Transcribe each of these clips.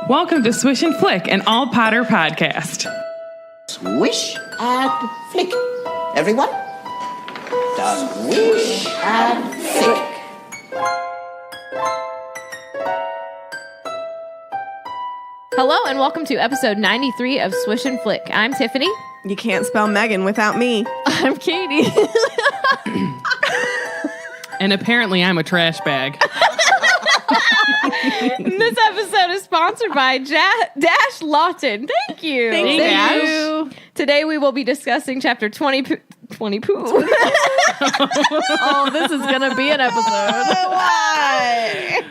Welcome to Swish and Flick, an all Potter podcast. Swish and flick. Everyone? Swish and flick. Hello and welcome to episode 93 of Swish and Flick. I'm Tiffany. You can't spell Megan without me. I'm Katie. And apparently I'm a trash bag. This episode is sponsored by Dash Lawton. Thank you. Thanks, Dash. Today we will be discussing chapter 20 poo. Oh, this is going to be an episode. Why?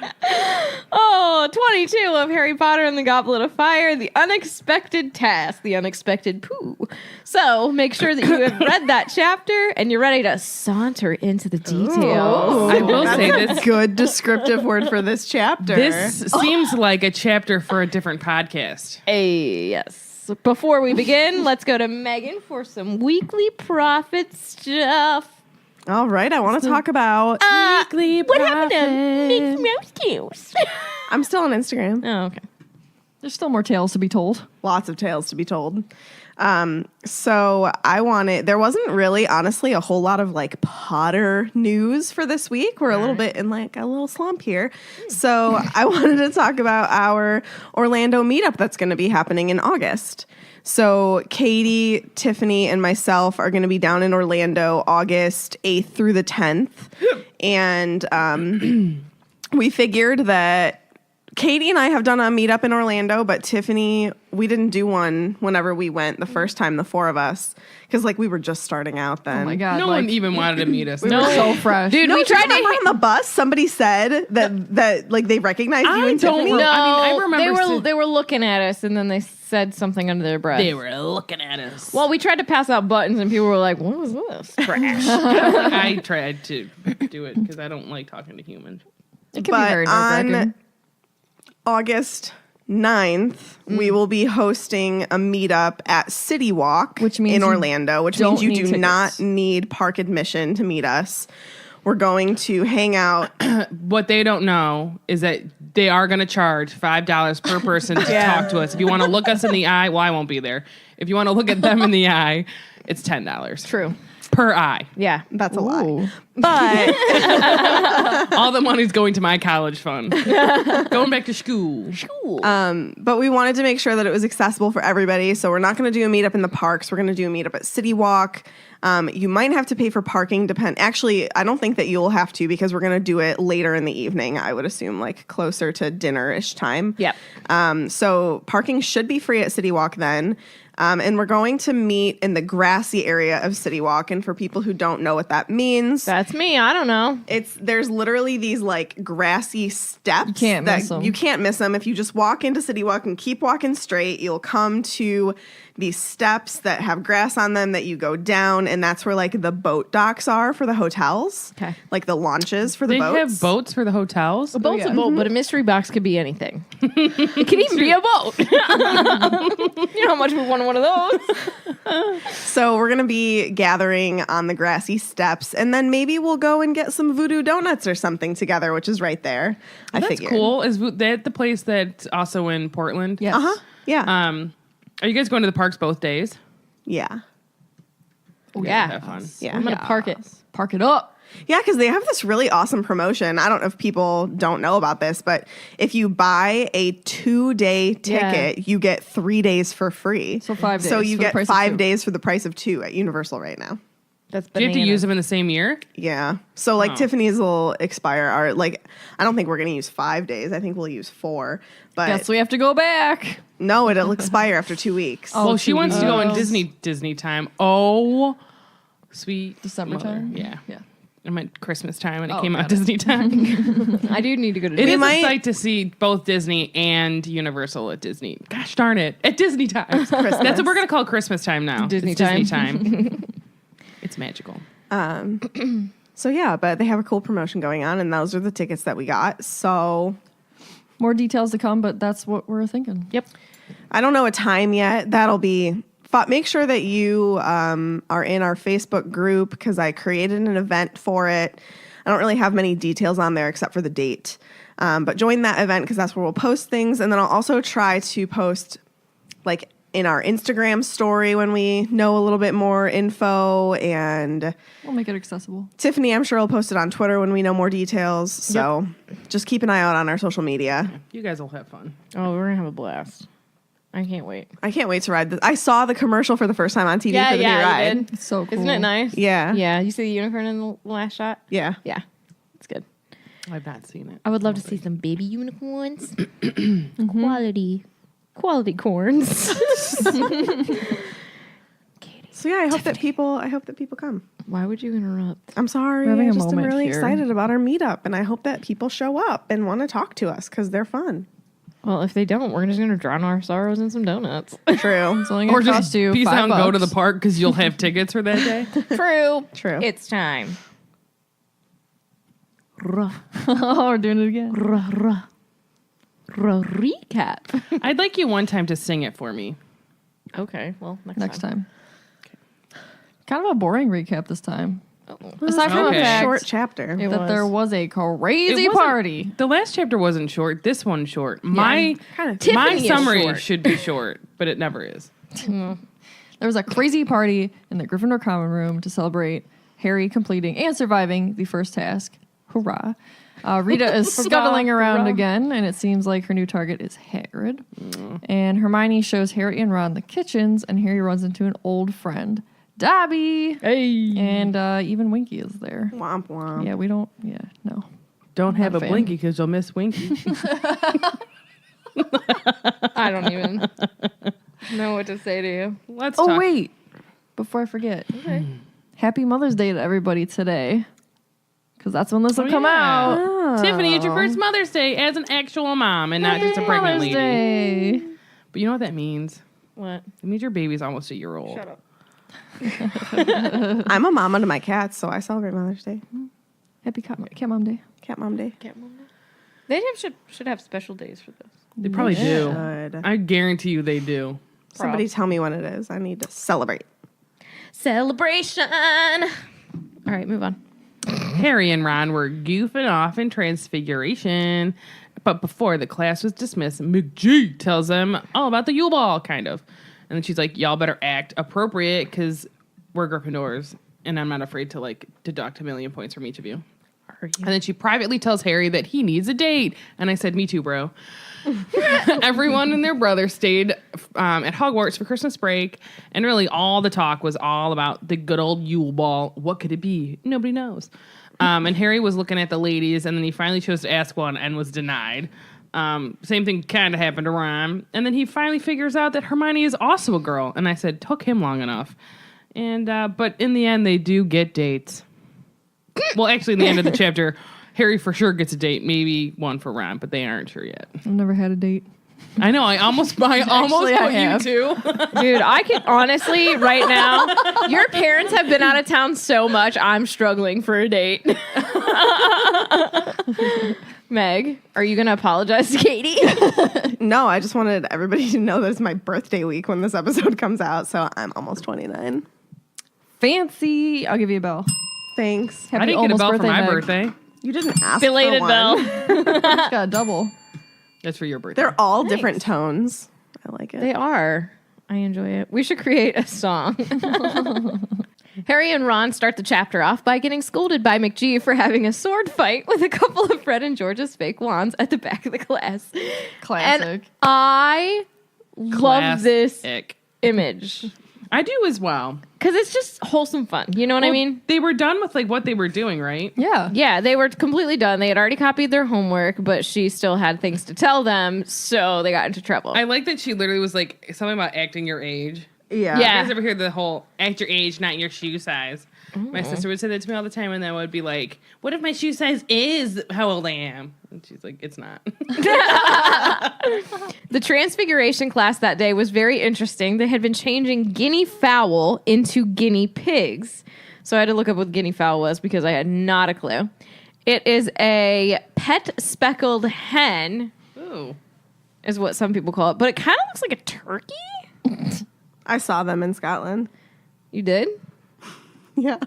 22 of Harry Potter and the Goblet of Fire, The Unexpected Task, The Unexpected Poo. So make sure that you have read that chapter and you're ready to saunter into the details. I will say this. Good descriptive word for this chapter. This seems like a chapter for a different podcast. Yes. Before we begin, let's go to Megan for some weekly profit stuff. All right, I want to talk about Weekly What happened to profit. Mickey Mouse Tales? I'm still on Instagram. Oh, okay. There's still more tales to be told. Lots of tales to be told. So there wasn't really, honestly, a whole lot of like Potter news for this week. We're a little bit in like a little slump here. So I wanted to talk about our Orlando meetup that's going to be happening in August. So Katie, Tiffany, and myself are going to be down in Orlando August 8th through the 10th. And we figured that Katie and I have done a meetup in Orlando, but Tiffany, we didn't do one whenever we went the first time, the four of us, because like we were just starting out then. Oh my God. No like, one even wanted to meet us. we were so fresh. Dude, No, we tried to... on the bus. Somebody said that like they recognized you I and don't Tiffany. re- No, I mean, I remember they were looking at us and then they said something under their breath. They were looking at us. Well, we tried to pass out buttons and people were like, what was this? Trash. I tried to do it because I don't like talking to humans. It can be very nerve-wracking. on August 9th, we will be hosting a meetup at City Walk, Which means in you Orlando, which don't means you need do tickets. not need park admission to meet us. We're going to hang out. What they don't know is that they are going to charge $5 per person to talk to us. If you want to look us in the eye, well, I won't be there. If you want to look at them in the eye, it's $10. True. Per eye. Yeah. That's a lie. Ooh. But All the money's going to my college fund. Going back to school. But we wanted to make sure that it was accessible for everybody. So we're not going to do a meetup in the parks. We're going to do a meetup at City Walk. You might have to pay for parking. Actually, I don't think that you'll have to because we're going to do it later in the evening. I would assume like closer to dinner-ish time. Yep. So parking should be free at City Walk then. And we're going to meet in the grassy area of City Walk. And for people who don't know what that means, That's me. I don't know. there's literally these like grassy steps. You can't miss 'em. You can't miss them. If you just walk into City Walk and keep walking straight, you'll come to these steps that have grass on them that you go down, and that's where like the boat docks are for the hotels. Okay. Like the launches for the They boats. have boats for the hotels? A boat's yeah. a boat, but a mystery box could be anything. It could even be a boat. You know how much we want one of those? So we're gonna be gathering on the grassy steps, and then maybe we'll go and get some voodoo donuts or something together, which is right there. I That's figured. cool. Is that the place that's also in Portland? Yes. Yeah. Are you guys going to the parks both days? Yeah. Yeah. Have fun. Yeah. I'm going to park it. Park it up. Yeah, because they have this really awesome promotion. I don't know if people don't know about this, but if you buy a 2-day ticket, you get 3 days for free. So 5 days So you for the get price of 5 2. days for the price of 2 at Universal right now. That's Do you have to use them in the same year? Yeah. So like Tiffany's will expire. Or like I don't think we're gonna use 5 days. I think we'll use 4. But Guess we have to go back. no, it'll expire after 2 weeks. Well, she 2 wants to go in weeks. Disney time. Oh, sweet December mother. time? Yeah. Yeah. I meant Christmas time, and it Oh, came out got it. Disney time. I do need to go to It is might- a sight to see both Disney and Universal at Disney. Gosh darn it. At Disney time. That's what we're going to call Christmas time now. Disney It's Disney time. It's magical. So yeah, but they have a cool promotion going on, and those are the tickets that we got. So More details to come, but that's what we're thinking. Yep. I don't know a time yet. That'll be. Make sure that you are in our Facebook group because I created an event for it. I don't really have many details on there except for the date. But join that event because that's where we'll post things. And then I'll also try to post like in our Instagram story when we know a little bit more info. And We'll make it accessible. Tiffany, I'm sure will post it on Twitter when we know more details. So just keep an eye out on our social media. You guys will have fun. Oh, we're gonna have a blast. I can't wait. I can't wait to ride this. I saw the commercial for the first time on TV for the new ride. you did. It's so cool. Isn't it nice? Yeah. Yeah. You see the unicorn in the last shot? Yeah. Yeah. It's good. I've not seen it. I would love to see some baby unicorns. Quality corns. So yeah, I hope that people come. Why would you interrupt? I'm sorry. We're having I a just am moment really here. excited about our meetup, and I hope that people show up and want to talk to us because they're fun. Well, if they don't, we're just gonna drown our sorrows in some donuts. True. It's only Or going to just cost you peace out and go to the $5. park because you'll have tickets for that day. True. True. It's time. Oh, we're doing it again. Recap. I'd like you one time to sing it for me. Okay. Well, Next time. Kind of a boring recap this time. Oh. Aside from Okay. the fact Short chapter. It that was. there was a crazy It wasn't- party. The last chapter wasn't short. This one's short. My kind of. my Tiffany is summary short. should be short, but it never is. There was a crazy party in the Gryffindor common room to celebrate Harry completing and surviving the first task. Hurrah. Rita is scuttling around again, and it seems like her new target is Hagrid. And Hermione shows Harry and Ron the kitchens, and Harry runs into an old friend, Dobby. Hey. And even Winky is there. Womp womp. Yeah, we don't, no. Don't have Not a a fan. blinky because you'll miss Winky. I don't even know what to say to you. Let's Oh, talk. wait. Before I forget. Okay. Happy Mother's Day to everybody today. Because that's when this will come yeah. out. Tiffany, it's your first Mother's Day as an actual mom and not just a pregnant Mother's lady. Day. But you know what that means? What? It means your baby's almost a year old. Shut up. I'm a mama to my cats, so I celebrate Mother's Day. Happy Cat Mom Day. Cat Mom Day. They should have special days for this. They probably do. Good. I guarantee you they do. Somebody tell me when it is. I need to celebrate. Celebration. All right, move on. Harry and Ron were goofing off in Transfiguration, but before the class was dismissed, McG tells them all about the Yule Ball, kind of. And then she's like, y'all better act appropriate because we're Gryffindors, and I'm not afraid to, like, deduct 1,000,000 points from each of you. And then she privately tells Harry that he needs a date. And I said, me too, bro. Everyone and their brother stayed at Hogwarts for Christmas break. And really all the talk was all about the good old Yule Ball. What could it be? Nobody knows. And Harry was looking at the ladies, and then he finally chose to ask one and was denied. Same thing kind of happened to Ron. And then he finally figures out that Hermione is also a girl. And I said, took him long enough. And but in the end, they do get dates. Well, actually, in the end of the chapter, Harry for sure gets a date, maybe one for Ron, but they aren't sure yet. I've never had a date. I know. I almost I put have. you too. Dude, I can honestly, right now, your parents have been out of town so much, I'm struggling for a date. Meg, are you going to apologize to Katie? No, I just wanted everybody to know that it's my birthday week when this episode comes out, so I'm almost 29. Fancy. I'll give you a bell. Thanks. Happy I didn't get a almost bell for my Meg. birthday. You didn't ask Belated for one. bell. Just got a double. That's for your birthday. They're all different tones. I like it. They are. I enjoy it. We should create a song. Harry and Ron start the chapter off by getting scolded by McG for having a sword fight with a couple of Fred and George's fake wands at the back of the class. Classic. And I love this Classic. image I do as well. because it's just wholesome fun. You know what I Well, mean? they were done with like what they were doing, right? Yeah. Yeah, they were completely done. They had already copied their homework, but she still had things to tell them, so they got into trouble. I like that she literally was like something about acting your age. Yeah. Yeah. You guys ever hear the whole act your age, not your shoe size? My sister would say that to me all the time, and then I would be like, what if my shoe size is how old I am? And she's like, it's not. The Transfiguration class that day was very interesting. They had been changing guinea fowl into guinea pigs. So I had to look up what guinea fowl was because I had not a clue. It is a pet speckled hen, Ooh. is what some people call it, but it kind of looks like a turkey. I saw them in Scotland. You did? Yeah.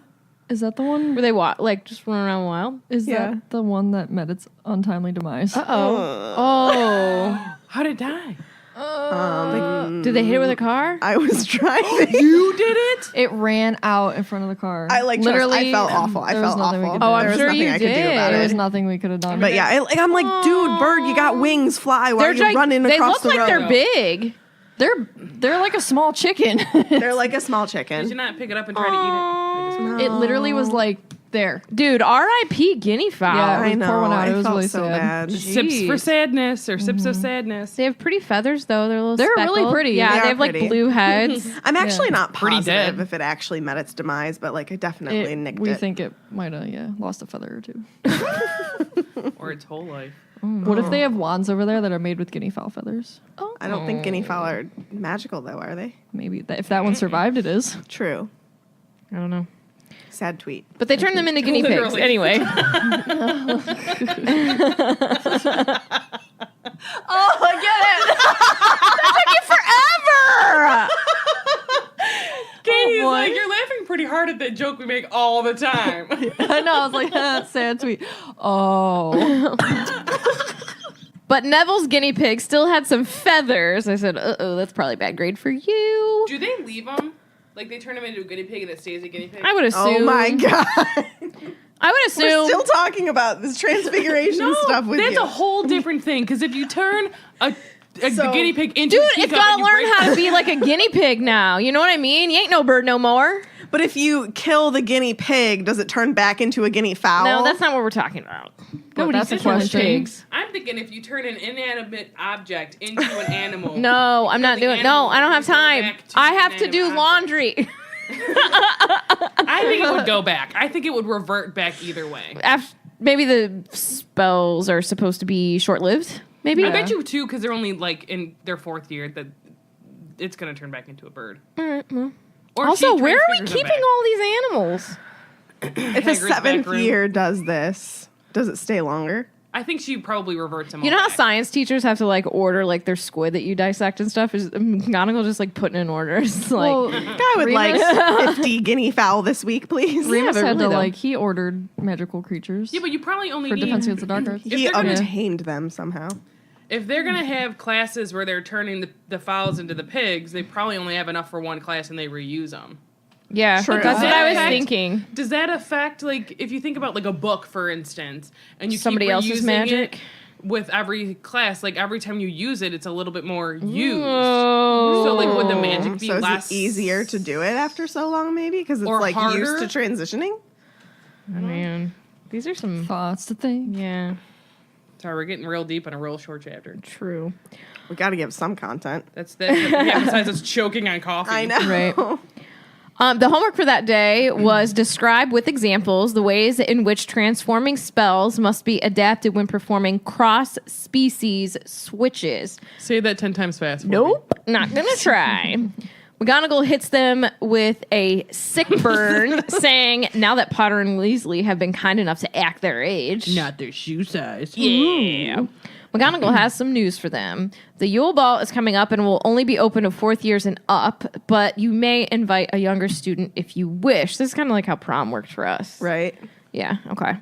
Is that the one? Were they like just running around wild? Is Yeah. that the one that met its untimely demise? Oh. How did it die? Did they hit it with a car? I was trying to. You did it? It ran out in front of the car. I literally. I felt awful. I there was felt nothing we awful. could do. Oh, I'm there was sure nothing you I could do did. about There was it. nothing we could have done. But yeah, I'm like, dude, bird, you got wings, fly. Why are you running they across look the like road? they're big. they're like a small chicken. They're like a small Did you chicken. not pick it up and try to eat it? I just- It literally was like there. Dude, R.I.P. guinea fowl. Yeah. I Pour know. one out. It I was felt really so sad. bad. Sips for Jeez. sadness or sips of sadness. They have pretty feathers, though. They're a little They're really speckled. pretty. Yeah, They they are have like pretty. blue heads. I'm actually not Pretty positive dead. if it actually met its demise, but like I definitely nicked we it. think it might have lost a feather or two. Or its whole life. What if they have wands over there that are made with guinea fowl feathers? I don't think guinea fowl are magical though, are they? Maybe if that one survived, it is. True. I don't know. Sad tweet. But they turn them into guinea pigs Literally. anyway. Oh, I get it. Forever! Katie's boy. like, you're laughing pretty hard at that joke we make all the time. I know. I was like, sad tweet. Oh, But Neville's guinea pig still had some feathers. I said, uh-oh, that's probably a bad grade for you. Do they leave them? Like they turn him into a guinea pig and it stays a guinea pig? I would assume. Oh my god. I would We're assume. still talking about this transfiguration stuff with that's you. a whole different thing. Because if you turn a So- guinea pig into Dude, a it's teacup gotta and you learn break how to be like a guinea pig now. You know what I mean? You ain't no bird no more. But if you kill the guinea pig, does it turn back into a guinea fowl? No, that's not what we're talking about. Nobody's that's a killing question. pigs. I'm thinking if you turn an inanimate object into an animal. No, I'm not the doing. No, animal I don't have can go time. back to I an have to do inanimate laundry. I think it would go back. I think it would revert back either way. Maybe the spells are supposed to be short-lived. Maybe. I bet you too, because they're only like in their 4th year that it's gonna turn back into a bird. Or Also, she where are we transfigures them keeping back. all these animals? If the Hagrid's back 7th room. year does this, does it stay longer? I think she probably reverts them. You all know how back. science teachers have to like order like their squid that you dissect and stuff? Is McGonagall just like putting in orders? Like, well, I would like 50 guinea fowl this week, please. Remus but had to really, though. like he ordered magical creatures. Yeah, but you probably only for need Defense Against the Dark Arts. He they're gonna- obtained them somehow. if they're gonna have classes where they're turning the fowls into the pigs. They probably only have enough for one class and they reuse them. yeah, Sure. that's Does what that I was affect- thinking. Does that affect like if you think about like a book, for instance, and you Somebody keep else's reusing magic? it with every class, like every time you use it, it's a little bit more used. Oh. So like would the magic be So is less it easier to do it after so long, maybe? Because it's Or like harder? used to transitioning? Man, these are some. Thoughts to think. Yeah, Sorry, we're getting real deep on a real short chapter. true. We got to give some content. That's yeah. Besides us choking on coffee. I know. Right. The homework for that day was describe with examples the ways in which transforming spells must be adapted when performing cross-species switches. Say that 10 times fast. for me. Nope, not gonna try. McGonagall hits them with a sick burn, saying, now that Potter and Weasley have been kind enough to act their age. Not their shoe size. Yeah. McGonagall has some news for them. The Yule Ball is coming up and will only be open to 4th years and up, but you may invite a younger student if you wish. This is kind of like how prom worked for us. Right? Yeah, okay.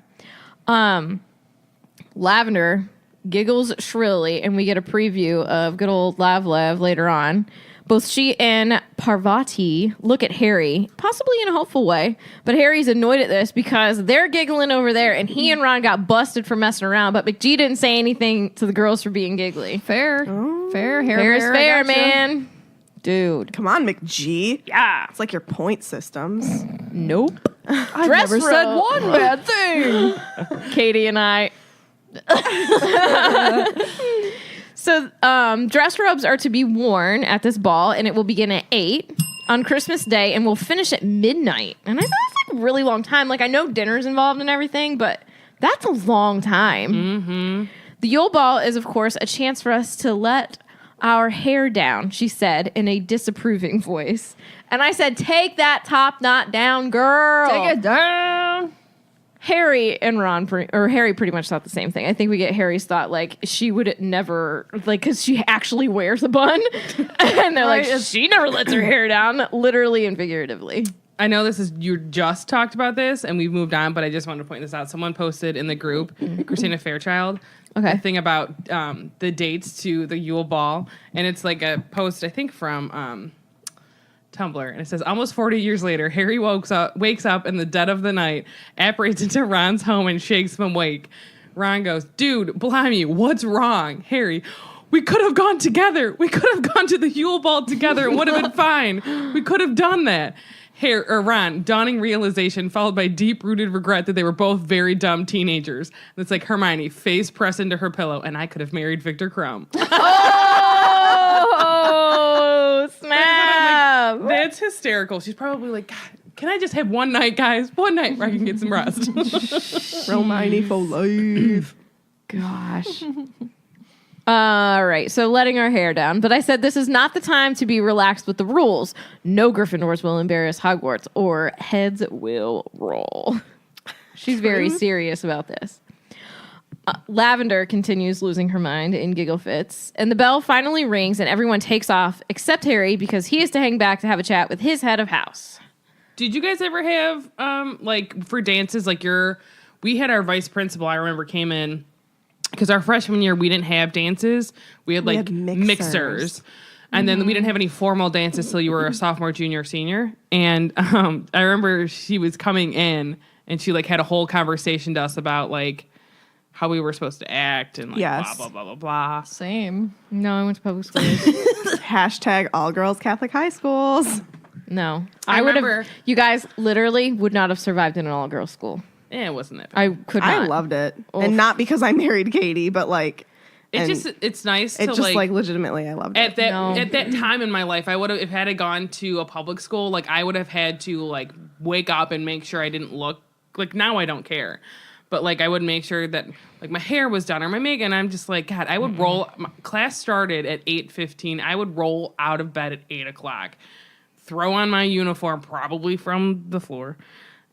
Lavender giggles shrilly, and we get a preview of good old Lav later on. Both she and Parvati look at Harry, possibly in a hopeful way, but Harry's annoyed at this because they're giggling over there, and he and Ron got busted for messing around, but McGee didn't say anything to the girls for being giggly. Fair, fair, hair, Fair is I fair, gotcha. man. Dude. Come on, McG. Yeah. It's like your point systems. Nope. I Dress never said robe. one bad thing. Katie and I. So, dress robes are to be worn at this ball, and it will begin at 8 on Christmas Day, and will finish at midnight. And I thought that's like a really long time. Like, I know dinner's involved and everything, but that's a long time. Mm-hmm. The Yule Ball is, of course, a chance for us to let our hair down, she said in a disapproving voice. And I said, take that top knot down, girl. Take it down. Harry and Ron, Harry pretty much thought the same thing. I think we get Harry's thought, like, she would never, like, because she actually wears a bun. And they're like, she never lets her hair down, literally and figuratively. I know this is, you just talked about this and we've moved on, but I just wanted to point this out. Someone posted in the group, Christina Fairchild, Okay. a thing about the dates to the Yule Ball. And it's like a post, I think, from Tumblr. And it says, almost 40 years later, Harry wakes up in the dead of the night, apparates into Ron's home and shakes him awake. Ron goes, dude, blimey, what's wrong? Harry, we could have gone together. We could have gone to the Yule Ball together. It would have been fine. We could have done that. Ron, dawning realization followed by deep-rooted regret that they were both very dumb teenagers. And it's like Hermione, face pressed into her pillow, and I could have married Victor Crumb. Oh, snap. That's hysterical. She's probably like, God, can I just have one night, guys? One night where I can get some rest. Hermione for life. Gosh. All right, so letting our hair down. But I said this is not the time to be relaxed with the rules. No Gryffindors will embarrass Hogwarts, or heads will roll. She's very serious about this. Lavender continues losing her mind in giggle fits, and the bell finally rings, and everyone takes off except Harry because he is to hang back to have a chat with his head of house. Did you guys ever have, like, for dances, like we had our vice principal, I remember, came in, because our freshman year, we didn't have dances. We had, like, mixers. And then we didn't have any formal dances till you were a sophomore, junior, senior. And I remember she was coming in, and she, like, had a whole conversation to us about, like, how we were supposed to act and, like, blah, blah, blah, blah, blah. Same. No, I went to public schools. Hashtag all girls Catholic high schools. No. I would remember- have, you guys literally would not have survived in an all-girls school. It wasn't that bad. I could not. I loved it. And not because I married Katie, but like It's nice to, it just like legitimately I loved it. At that time in my life, I would have, if had I gone to a public school, like I would have had to like wake up and make sure I didn't look like, now I don't care. But like I would make sure that like my hair was done or my makeup, and I'm just like, God, I would roll. Class started at 8:15. I would roll out of bed at 8:00, throw on my uniform, probably from the floor,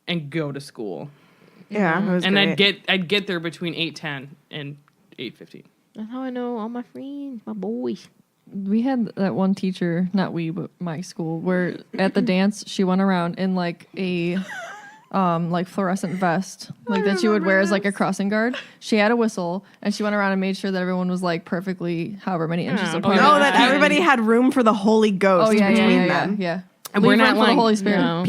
and go to school. Yeah, it was And great. I'd get there between 8:10 and 8:15. That's how I know all my friends, my boys. We had that one teacher, not we, but my school, where at the dance she went around in like a like fluorescent vest, like that you would wear as like a crossing guard. She had a whistle, and she went around and made sure that everyone was like perfectly however many inches apart. Oh, that everybody had room for the Holy Ghost between them. Yeah. And Leave we're not room for like the Holy Spirit. No.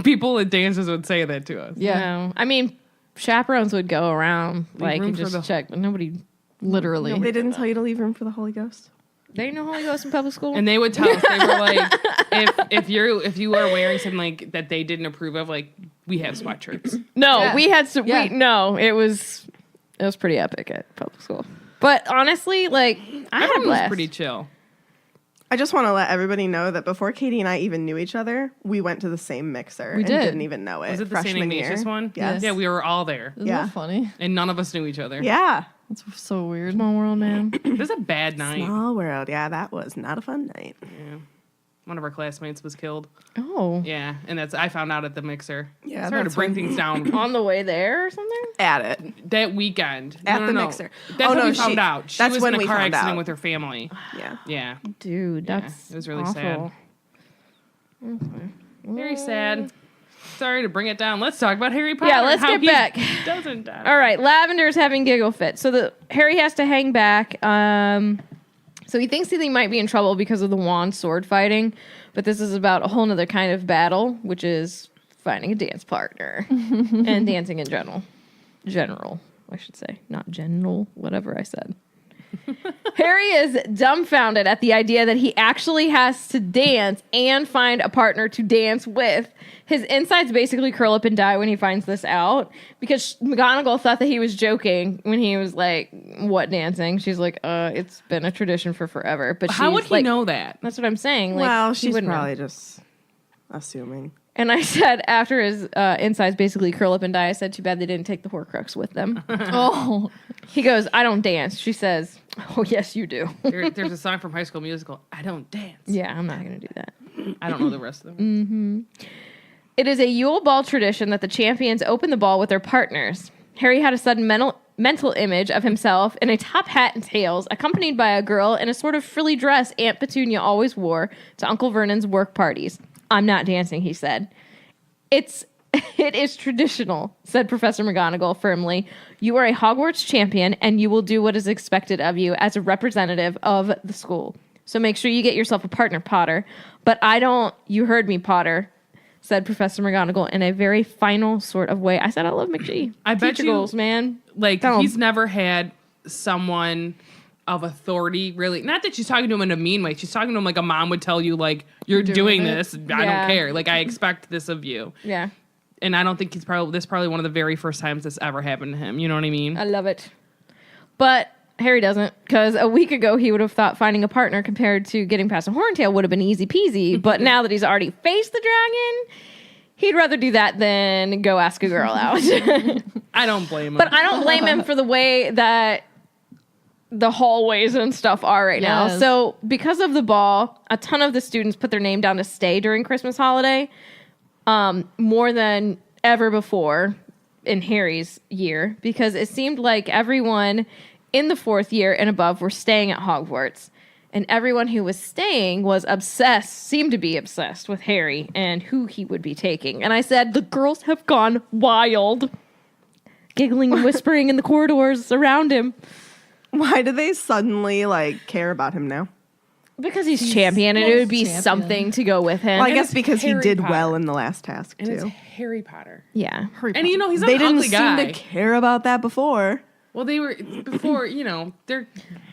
People at dances would say that to us. Yeah, No. I mean, chaperones would go around like room and for just the- check, but nobody. literally. They didn't tell you to leave room for the Holy Ghost? They didn't know Holy Ghost in public school. And they would tell us, they were like, if you are wearing something like that they didn't approve of, like we have sweatshirts. no, Yeah. we had some. Yeah. No, it was pretty epic at public school. But honestly, like I had a Everyone was blast. pretty chill. I just want to let everybody know that before Katie and I even knew each other, we went to the same mixer and did. didn't even know it. Was it the St. freshman Ignatius year. one? Yes. Yeah, we were all there, Isn't Yeah. that funny? and none of us knew each other. Yeah. That's so weird. Small world, man. It was a bad night. Small world. Yeah, that was not a fun night. Yeah. One of our classmates was killed. Oh, Yeah, and I found out at the mixer. Yeah, Started to that's bring when- things down on the way there or something. At it. that weekend. At No, the no, no. mixer. That's Oh, when no, we found out. She that's was when in a we car found accident out. with her family. Yeah. Yeah, Dude, that's it was really awful. sad. Very sad. Sorry to bring it down. Let's talk about Harry Potter. Yeah, let's how get he back. Doesn't die. All right, Lavender's having giggle fit. So Harry has to hang back. So he thinks he might be in trouble because of the wand sword fighting, but this is about a whole nother kind of battle, which is finding a dance partner and dancing in general. General, I should say, not general, whatever I said. Harry is dumbfounded at the idea that he actually has to dance and find a partner to dance with. His insides basically curl up and die when he finds this out, because McGonagall thought that he was joking when he was like, "What dancing?" She's like, it's been a tradition for forever." But How she's would he like, know that? That's what I'm saying. Like, Well, he she's wouldn't know. probably just assuming. And I said, after his insides basically curl up and die, I said, too bad they didn't take the Horcrux with them. Oh, He goes, "I don't dance." She says, "Oh, yes, you do." There's a song from High School Musical. I don't dance. Yeah, I'm not going to do that. I don't know the rest of them. It is a Yule Ball tradition that the champions open the ball with their partners. Harry had a sudden mental image of himself in a top hat and tails, accompanied by a girl in a sort of frilly dress Aunt Petunia always wore to Uncle Vernon's work parties. I'm not dancing, he said. It is traditional, said Professor McGonagall firmly. You are a Hogwarts champion, and you will do what is expected of you as a representative of the school. So make sure you get yourself a partner, Potter. But you heard me, Potter, said Professor McGonagall in a very final sort of way. I said, I love McGee. I bet Teacher you, goals, man. Like, Tell 'em. he's never had someone of authority, really. Not that she's talking to him in a mean way. She's talking to him like a mom would tell you, like, you're doing this. I Yeah. don't care. Like, I expect this of you. Yeah, And I don't think this is probably one of the very first times this ever happened to him. You know what I mean? I love it. But Harry doesn't, because a week ago he would have thought finding a partner compared to getting past a Horntail would have been easy peasy. But now that he's already faced the dragon, he'd rather do that than go ask a girl out. I don't blame him. But I don't blame him for the way that the hallways and stuff are right now. Yes. So because of the ball, a ton of the students put their name down to stay during Christmas holiday, more than ever before in Harry's year, because it seemed like everyone in the fourth year and above were staying at Hogwarts. And everyone who was staying seemed to be obsessed with Harry and who he would be taking. And I said, the girls have gone wild, giggling and whispering in the corridors around him. Why do they suddenly like care about him now? Because he's champion, and it would be champion. something to go with him. Well, I And guess it's because he Harry did Potter. well in the last task and it's too. Harry Potter. Yeah. And, you know, he's not They an didn't ugly seem guy. to care about that before. Well, they were, before, you know, they're...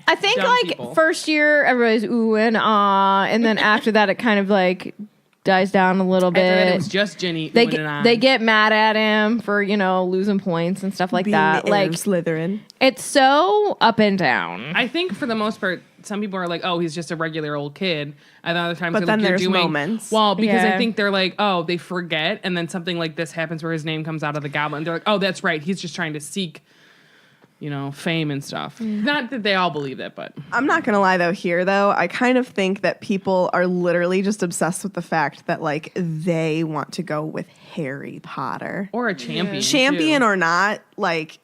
I think Dumb like people. first year everybody's ooh and ah, and then after that it kind of like dies down a little After that, it bit. was just Ginny. They oohing and ahhing. they get mad at him for losing points and stuff like Being that. the heir Like of Slytherin. it's so up and down. I think for the most part, some people are like, "Oh, he's just a regular old kid." And other times, But they're then like, "You're there's doing moments. well," because Yeah. I think they're like, "Oh, they forget," and then something like this happens where his name comes out of the goblin. They're like, "Oh, that's right. He's just trying to seek, fame and stuff." Not that they all believe that, but I'm not gonna lie though, I kind of think that people are literally just obsessed with the fact that like they want to go with Harry Potter. or a champion, Champion too. or not, like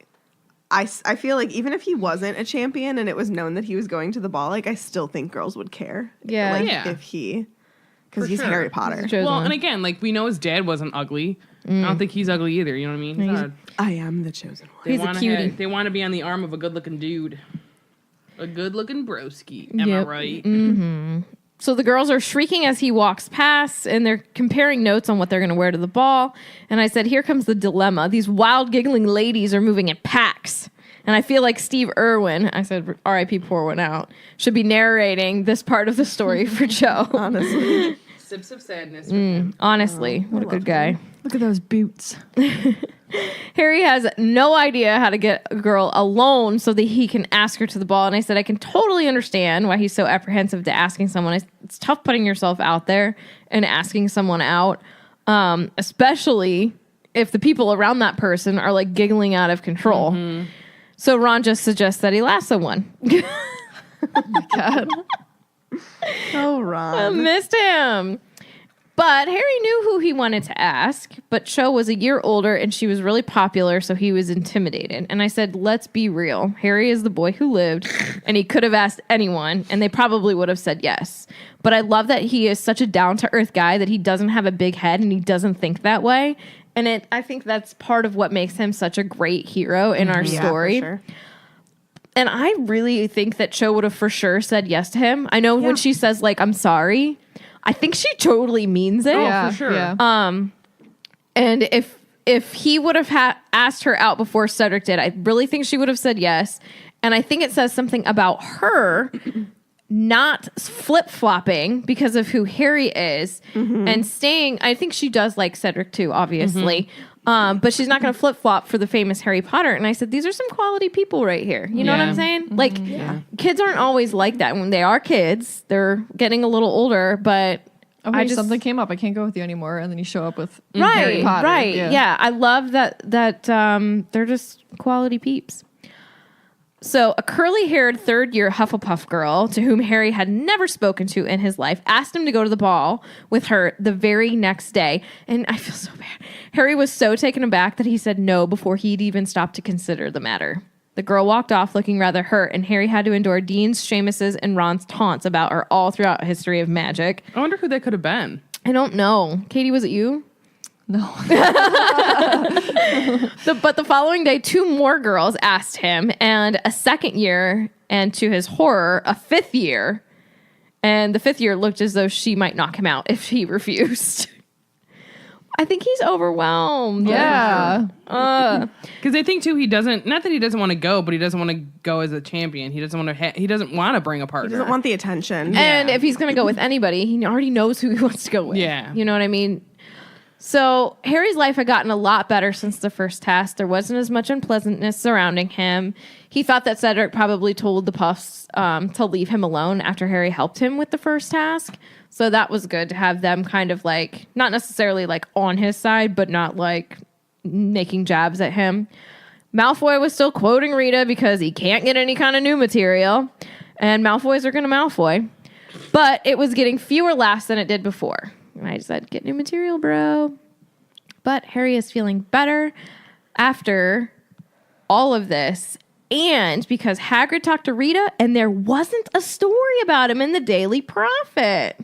I feel like even if he wasn't a champion and it was known that he was going to the ball, like I still think girls would care. Yeah. Like Yeah. if he, because For he's sure. Harry Potter. Chosen Well, one. and again, like we know his dad wasn't ugly. I don't think he's ugly either. You know what I mean? He's not, I am the chosen one. He's a wanna cutie. they want to be on the arm of a good-looking dude, a good-looking broski. Am Yep. I right? So the girls are shrieking as he walks past, and they're comparing notes on what they're going to wear to the ball. And I said, here comes the dilemma. These wild, giggling ladies are moving in packs. And I feel like Steve Irwin, I said, R.I.P. pour one out, should be narrating this part of the story for Joe. Honestly. Sips of sadness. Honestly, what a good guy. Look at those boots. Harry has no idea how to get a girl alone so that he can ask her to the ball. And I said, I can totally understand why he's so apprehensive to asking someone. It's tough putting yourself out there and asking someone out, especially if the people around that person are like giggling out of control. So Ron just suggests that he lasso one. God. Oh, I Ron. missed him. But Harry knew who he wanted to ask, but Cho was a year older and she was really popular, so he was intimidated. And I said, let's be real. Harry is the boy who lived, and he could have asked anyone, and they probably would have said yes. But I love that he is such a down-to-earth guy that he doesn't have a big head and he doesn't think that way. And I think that's part of what makes him such a great hero in our Yeah, story. for sure. And I really think that Cho would have for sure said yes to him. I know when she says, like, I'm sorry, I think she totally means it. Yeah, for sure. Yeah. And if he would have asked her out before Cedric did, I really think she would have said yes. And I think it says something about her not flip-flopping because of who Harry is and staying. I think she does like Cedric too, obviously. But she's not going to flip-flop for the famous Harry Potter. And I said, these are some quality people right here. You know what Yeah. I'm saying? Like, kids aren't always like that. When they are kids, they're getting a little older, but Okay, I just... something came up. I can't go with you anymore. And then you show up with Harry Right, Potter. right. Yeah. I love that they're just quality peeps. So a curly-haired third-year Hufflepuff girl to whom Harry had never spoken to in his life asked him to go to the ball with her the very next day. And I feel so bad. Harry was so taken aback that he said no before he'd even stopped to consider the matter. The girl walked off looking rather hurt, and Harry had to endure Dean's, Seamus's, and Ron's taunts about her all throughout history of magic. I wonder who that could have been. I don't know. Katie, was it you? No. But the following day, 2 more girls asked him, and a second year, and to his horror, a 5th year. And the 5th year looked as though she might knock him out if he refused. I think he's overwhelmed. Yeah. Because I think too, he doesn't. Not that he doesn't want to go, but he doesn't want to go as a champion. He doesn't want to. He doesn't want to bring a partner. He doesn't want the attention. And if he's going to go with anybody, he already knows who he wants to go with. Yeah. You know what I mean? So Harry's life had gotten a lot better since the first task. There wasn't as much unpleasantness surrounding him. He thought that Cedric probably told the Puffs to leave him alone after Harry helped him with the first task. So that was good to have them kind of like, not necessarily like on his side, but not like making jabs at him. Malfoy was still quoting Rita because he can't get any kind of new material. And Malfoys are going to Malfoy. But it was getting fewer laughs than it did before. And I said, get new material, bro. But Harry is feeling better after all of this. And because Hagrid talked to Rita and there wasn't a story about him in the Daily Prophet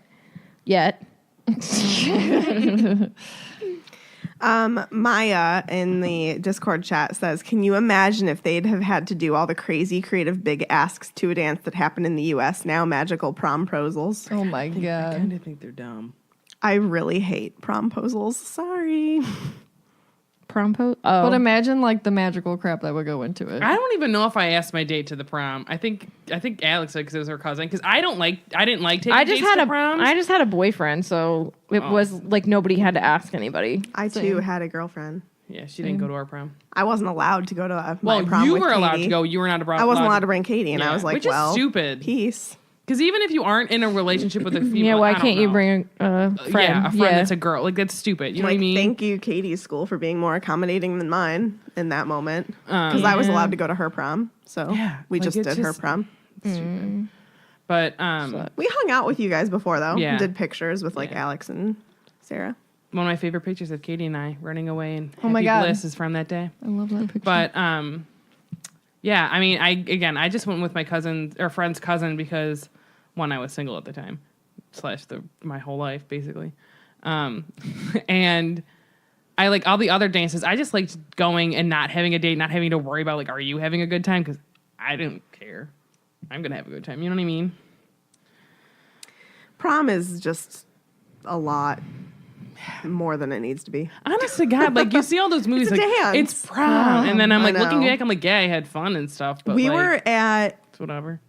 yet. Maya in the Discord chat says, can you imagine if they'd have had to do all the crazy creative big asks to a dance that happened in the U.S. now, magical promposals? Oh my I god. kind of think they're dumb. I really hate promposals. Sorry. Oh. But imagine like the magical crap that would go into it. I don't even know if I asked my date to the prom. I think Alex did because it was her cousin. Because I didn't like taking dates to proms. I just had a boyfriend, so it was like nobody had to ask anybody. I, too, had a girlfriend. Yeah, she didn't go to our prom. I wasn't allowed to go to my prom you with were allowed Katie. to go. You were not I wasn't allowed to bring Katie, and I was like, which is stupid. Peace. Because even if you aren't in a relationship with a female, Yeah, why I don't can't you know. bring a friend? Yeah, a friend that's a girl. Like, that's stupid. You know what I mean? Thank you, Katie's school, for being more accommodating than mine in that moment. Because I was allowed to go to her prom. So we just did her prom. Stupid. But We hung out with you guys before, though. Yeah. Did pictures with Alex and Sarah. one of my favorite pictures of Katie and I running away and Oh my happy God. bliss is from that day. I love that picture. But yeah, I mean, I just went with my cousin or friend's cousin because one, I was single at the time, / my whole life basically, and I like all the other dances. I just liked going and not having a date, not having to worry about like, are you having a good time? Because I didn't care. I'm gonna have a good time. You know what I mean? Prom is just a lot more than it needs to be. Honest to God, like you see all those movies, It's a like dance. it's prom, and then I'm I like looking know. back, I'm like, yeah, I had fun and stuff, but We like, were at, it's whatever.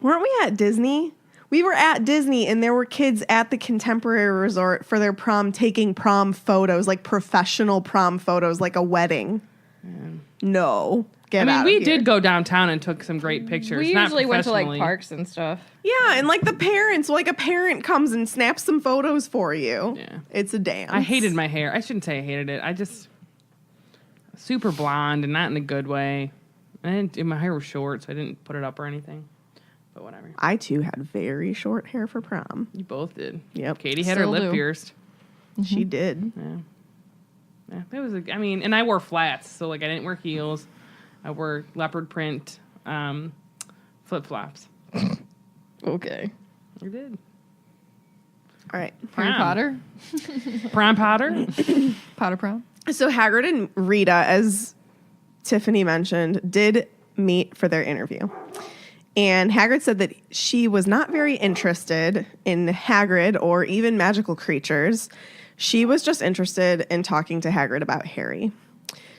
weren't we at Disney? We were at Disney, and there were kids at the Contemporary Resort for their prom taking prom photos, like professional prom photos, like a wedding. No. Get I mean, out we of here. did go downtown and took some great pictures. We not usually went to like professionally. parks and stuff. Yeah, and like the parents, like a parent comes and snaps some photos for you. Yeah. It's a dance. I hated my hair. I shouldn't say I hated it. I just super blonde and not in a good way. And my hair was short, so I didn't put it up or anything. But whatever. I too had very short hair for prom. You both did. Yep. Katie had her Still lip do. pierced. She did. Yeah, it was. I mean, and I wore flats, so like I didn't wear heels. I wore leopard print flip flops. Okay. I did. All right. Harry Prom. Potter? Prom Potter. Potter prom? So Hagrid and Rita, as Tiffany mentioned, did meet for their interview. And Hagrid said that she was not very interested in Hagrid or even magical creatures. She was just interested in talking to Hagrid about Harry.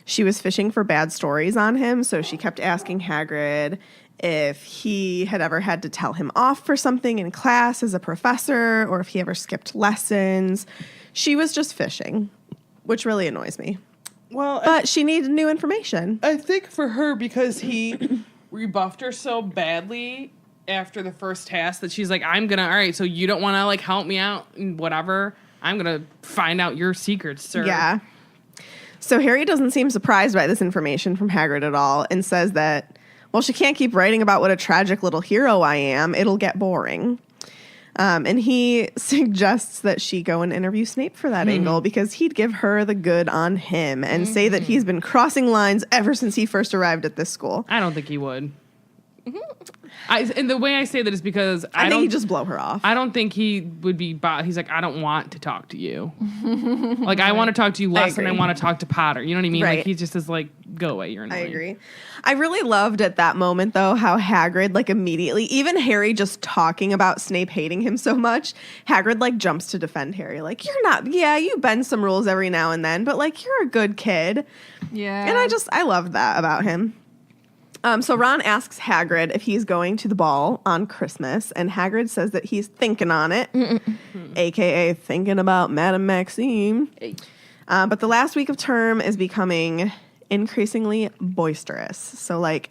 She was fishing for bad stories on him, so she kept asking Hagrid if he had ever had to tell him off for something in class as a professor or if he ever skipped lessons. She was just fishing, which really annoys me. Well, But she needed new information. I think for her, because he rebuffed her so badly after the first task that she's like, all right, so you don't want to like help me out and whatever. I'm going to find out your secrets, sir. Yeah. So Harry doesn't seem surprised by this information from Hagrid at all and says that, well, she can't keep writing about what a tragic little hero I am. It'll get boring. And he suggests that she go and interview Snape for that angle because he'd give her the good on him and say that he's been crossing lines ever since he first arrived at this school. I don't think he would. And the way I say that is because I think he'd just blow her off. I don't think he would be. He's like, I don't want to talk to you. Like, I want to talk to you less than I want to talk to Potter. You know what I mean? Right. Like, he just is like, go away. You're annoying. I agree. I really loved at that moment, though, how Hagrid, like, immediately, even Harry just talking about Snape hating him so much, Hagrid, like, jumps to defend Harry. Like, you're not, yeah, you bend some rules every now and then, but, like, you're a good kid. Yeah. And I loved that about him. So Ron asks Hagrid if he's going to the ball on Christmas, and Hagrid says that he's thinking on it, a.k.a. thinking about Madame Maxime. But the last week of term is becoming increasingly boisterous. So, like,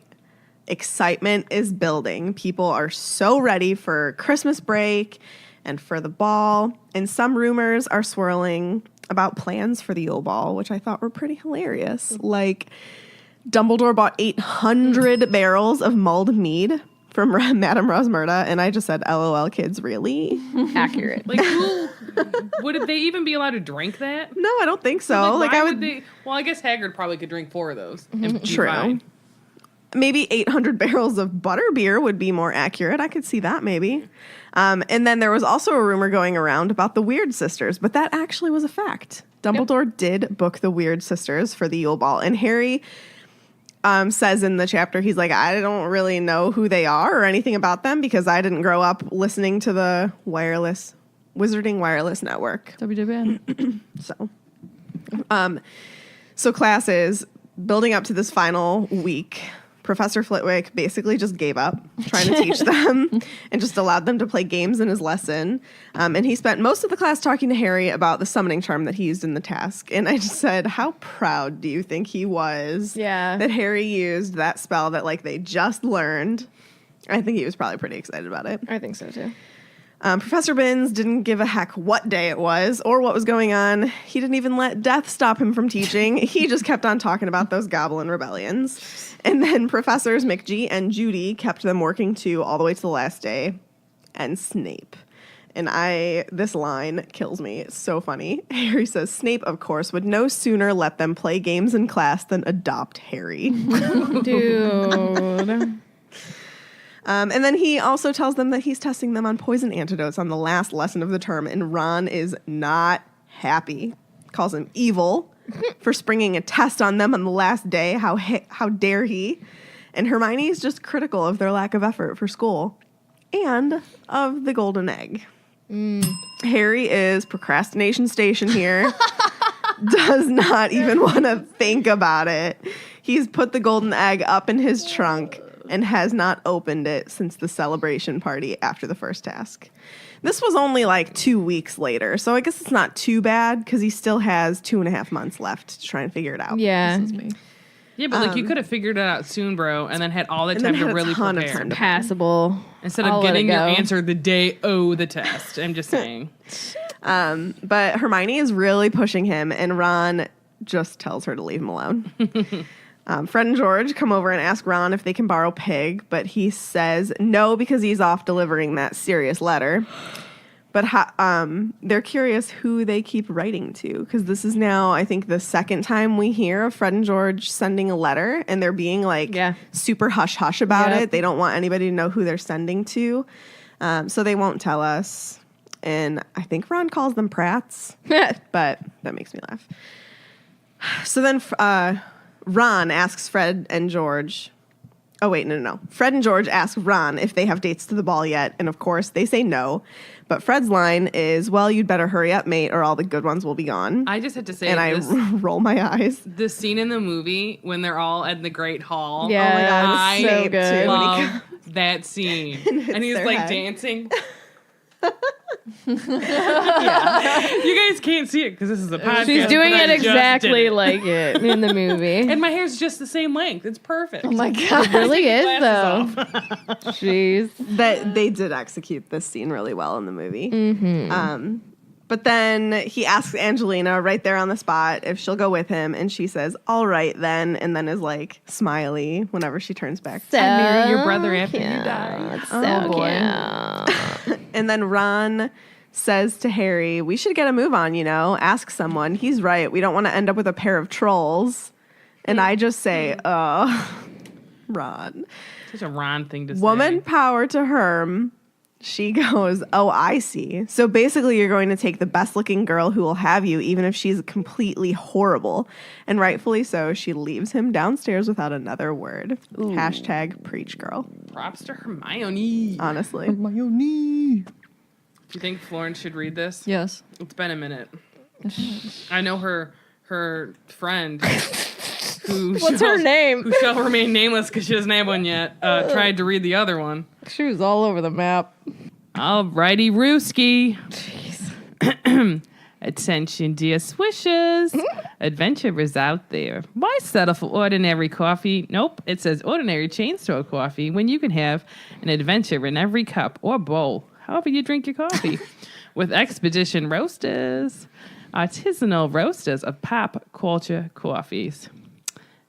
excitement is building. People are so ready for Christmas break and for the ball, and some rumors are swirling about plans for the Yule Ball, which I thought were pretty hilarious. Like, Dumbledore bought 800 barrels of mulled mead from Madame Rosmerta, and I just said, LOL, kids, really? Accurate. Like, who would they even be allowed to drink that? No, I don't think so. Like why I would they? Well, I guess Hagrid probably could drink 4 of those. And be True. fine. Maybe 800 barrels of butterbeer would be more accurate. I could see that maybe. And then there was also a rumor going around about the Weird Sisters, but that actually was a fact. Dumbledore did book the Weird Sisters for the Yule Ball, and Harry says in the chapter, he's like, I don't really know who they are or anything about them because I didn't grow up listening to the Wizarding Wireless Network. WWN. So classes, building up to this final week, Professor Flitwick basically just gave up trying to teach them and just allowed them to play games in his lesson. And he spent most of the class talking to Harry about the summoning charm that he used in the task. And I just said, how proud do you think he was that Harry used that spell that, like, they just learned? I think he was probably pretty excited about it. I think so, too. Professor Binns didn't give a heck what day it was or what was going on. He didn't even let death stop him from teaching. He just kept on talking about those goblin rebellions. And then Professors McGee and Judy kept them working too all the way to the last day. And Snape. And this line kills me. It's so funny. Harry says, Snape, of course, would no sooner let them play games in class than adopt Harry. Dude. And then he also tells them that he's testing them on poison antidotes on the last lesson of the term, and Ron is not happy. Calls him evil for springing a test on them on the last day. How dare he? And Hermione is just critical of their lack of effort for school and of the golden egg. Harry is procrastination station here. Does not even want to think about it. He's put the golden egg up in his trunk and has not opened it since the celebration party after the first task. This was only like 2 weeks later, so I guess it's not too bad because he still has 2.5 months left to try and figure it out. Yeah. This is me. Yeah, but like you could have figured it out soon, bro, and then had all the time to really prepare. Passable. Instead of getting your answer the day the test. I'm just saying. But Hermione is really pushing him, and Ron just tells her to leave him alone. Fred and George come over and ask Ron if they can borrow Pig, but he says no because he's off delivering that serious letter. But they're curious who they keep writing to, because this is now, I think, the second time we hear of Fred and George sending a letter, and they're being like super hush-hush about it. They don't want anybody to know who they're sending to, so they won't tell us. And I think Ron calls them prats, but that makes me laugh. So then Ron asks Fred and George... Oh, wait, no. Fred and George ask Ron if they have dates to the ball yet, and of course, they say no. But Fred's line is, well, you'd better hurry up, mate, or all the good ones will be gone. I just had to say and this. I roll my eyes. The scene in the movie when they're all at the Great Hall. Yeah, oh my God, I so good. love that scene. And he's their like head. dancing. You guys can't see it because this is a podcast. She's doing but it I just exactly did it. like it in the movie. And my hair's just the same length. It's perfect. Oh my God. It really is, though. Glasses Jeez. That they did execute this scene really well in the movie. Mm-hmm. But then he asks Angelina right there on the spot if she'll go with him, and she says, all right then, and then is like smiley whenever she turns back. So I marry your brother after you cute. die. It's Oh, so boy. cute. And then Ron says to Harry, we should get a move on, ask someone. He's right. We don't want to end up with a pair of trolls. And I just say, Ron. Such a Ron thing to say. Woman power to Herm. She goes, oh, I see. So basically, you're going to take the best looking girl who will have you, even if she's completely horrible. And rightfully so, she leaves him downstairs without another word. Hashtag preach girl. Props to Hermione. Honestly. Hermione. Do you think Florence should read this? Yes. It's been a minute. I know her friend, who What's her name? who shall remain nameless because she doesn't have one yet, tried to read the other one. She was all over the map. Alrighty, Rooski. Attention, dear swishers. Adventure is out there. Why settle for ordinary coffee? Nope, it says ordinary chain store coffee when you can have an adventure in every cup or bowl, however you drink your coffee. With Expedition Roasters, artisanal roasters of pop culture coffees.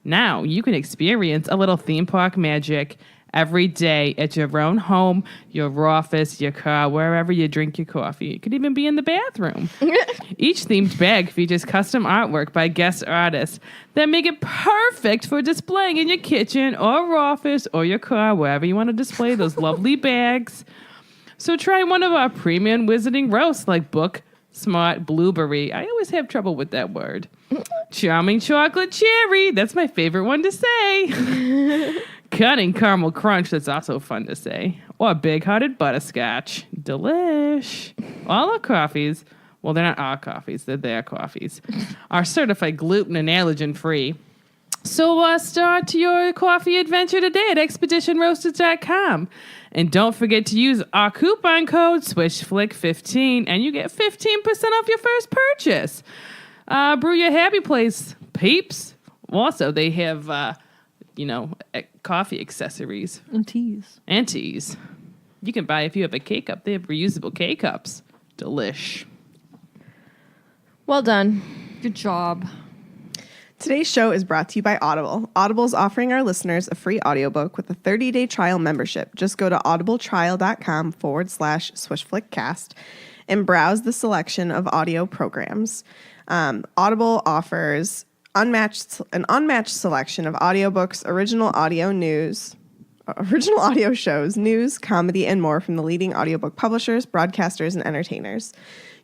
Now you can experience a little theme park magic every day at your own home, your office, your car, wherever you drink your coffee. It could even be in the bathroom. Each themed bag features custom artwork by guest artists that make it perfect for displaying in your kitchen or office or your car, wherever you want to display those lovely bags. So try one of our premium wizarding roasts like Book Smart Blueberry. I always have trouble with that word. Charming Chocolate Cherry. That's my favorite one to say. Cutting Caramel Crunch. That's also fun to say. Or Big Hearted Butterscotch. Delish. All our coffees, well, they're not our coffees, they're their coffees, are certified gluten and allergen free. So start your coffee adventure today at expeditionroasters.com. And don't forget to use our coupon code SwishFlick15 and you get 15% off your first purchase. Brew your happy place, peeps. Also, they have, coffee accessories. And teas. And teas. You can buy, if you have a K-Cup, they have reusable K-Cups. Delish. Well done. Good job. Today's show is brought to you by Audible. Audible is offering our listeners a free audiobook with a 30-day trial membership. Just go to audibletrial.com/swishflickcast and browse the selection of audio programs. Audible offers an unmatched selection of audiobooks, original audio shows, news, comedy, and more from the leading audiobook publishers, broadcasters, and entertainers.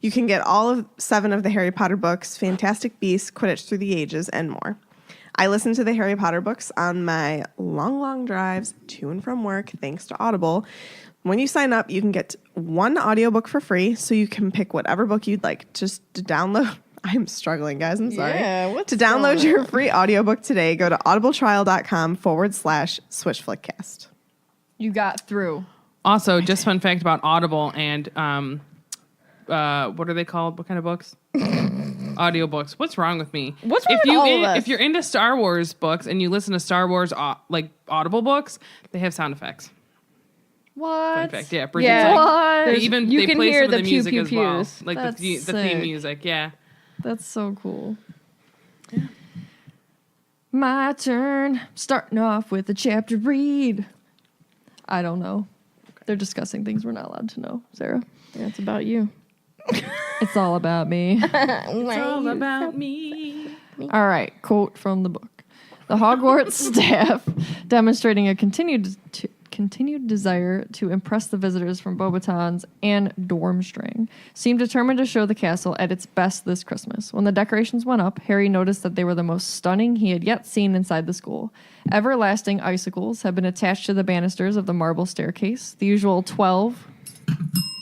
You can get all 7 of the Harry Potter books, Fantastic Beasts, Quidditch Through the Ages, and more. I listen to the Harry Potter books on my long drives to and from work, thanks to Audible. When you sign up, you can get 1 audiobook for free, so you can pick whatever book you'd like. Just to download... I'm struggling, guys. I'm sorry. Yeah, to download your free audiobook today, go to audibletrial.com/swishflickcast. You got through. Also, just fun fact about Audible and what are they called? What kind of books? Audiobooks. What's wrong with me? What's wrong with all of us? If you're into Star Wars books and you listen to Star Wars Audible books, they have sound effects. What? Fun fact. Yeah, Bridget's Yeah. What? they You can play hear some of the the music pew as well, pews. like That's the theme sick. music. Yeah. That's so cool. Yeah. My turn. Starting off with a chapter read. I don't know. They're discussing things we're not allowed to know, Sarah. That's about you. It's all about me. It's all about me. All right, quote from the book. The Hogwarts staff, demonstrating a continued desire to impress the visitors from Beauxbatons and Dormstring, seemed determined to show the castle at its best this Christmas. When the decorations went up, Harry noticed that they were the most stunning he had yet seen inside the school. Everlasting icicles had been attached to the banisters of the marble staircase. The usual 12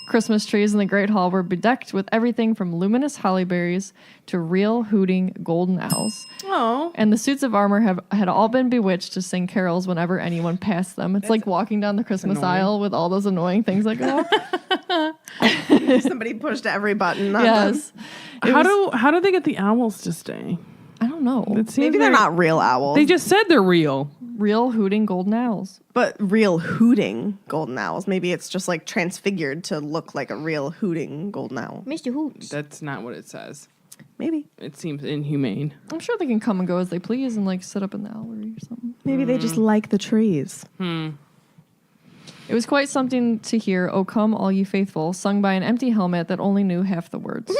Christmas trees in the Great Hall were bedecked with everything from luminous holly berries to real hooting golden owls. Oh. And the suits of armor had all been bewitched to sing carols whenever anyone passed them. It's like walking down the Christmas aisle with all those annoying things that go off. Somebody pushed every button. On Yes. them. How do they get the owls to stay? I don't know. It seems Maybe they're not real owls. They just said they're real. Real hooting golden owls. But real hooting golden owls. Maybe it's just like transfigured to look like a real hooting golden owl. Mr. Hoots. That's not what it says. Maybe. It seems inhumane. I'm sure they can come and go as they please and like sit up in the owlery or something. Maybe they just like the trees. It was quite something to hear, "O come, all ye faithful," sung by an empty helmet that only knew half the words.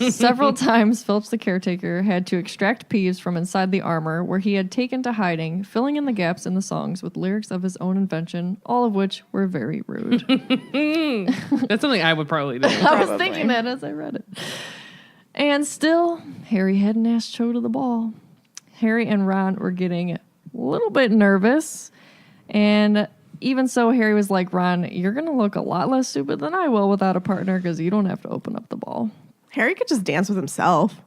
Several times, Phillips the caretaker had to extract peeves from inside the armor, where he had taken to hiding, filling in the gaps in the songs with lyrics of his own invention, all of which were very rude. That's something I would probably do. I was thinking that as I read it. And still, Harry hadn't asked Cho to the ball. Harry and Ron were getting a little bit nervous, and even so, Harry was like, "Ron, you're going to look a lot less stupid than I will without a partner because you don't have to open up the ball." Harry could just dance with himself.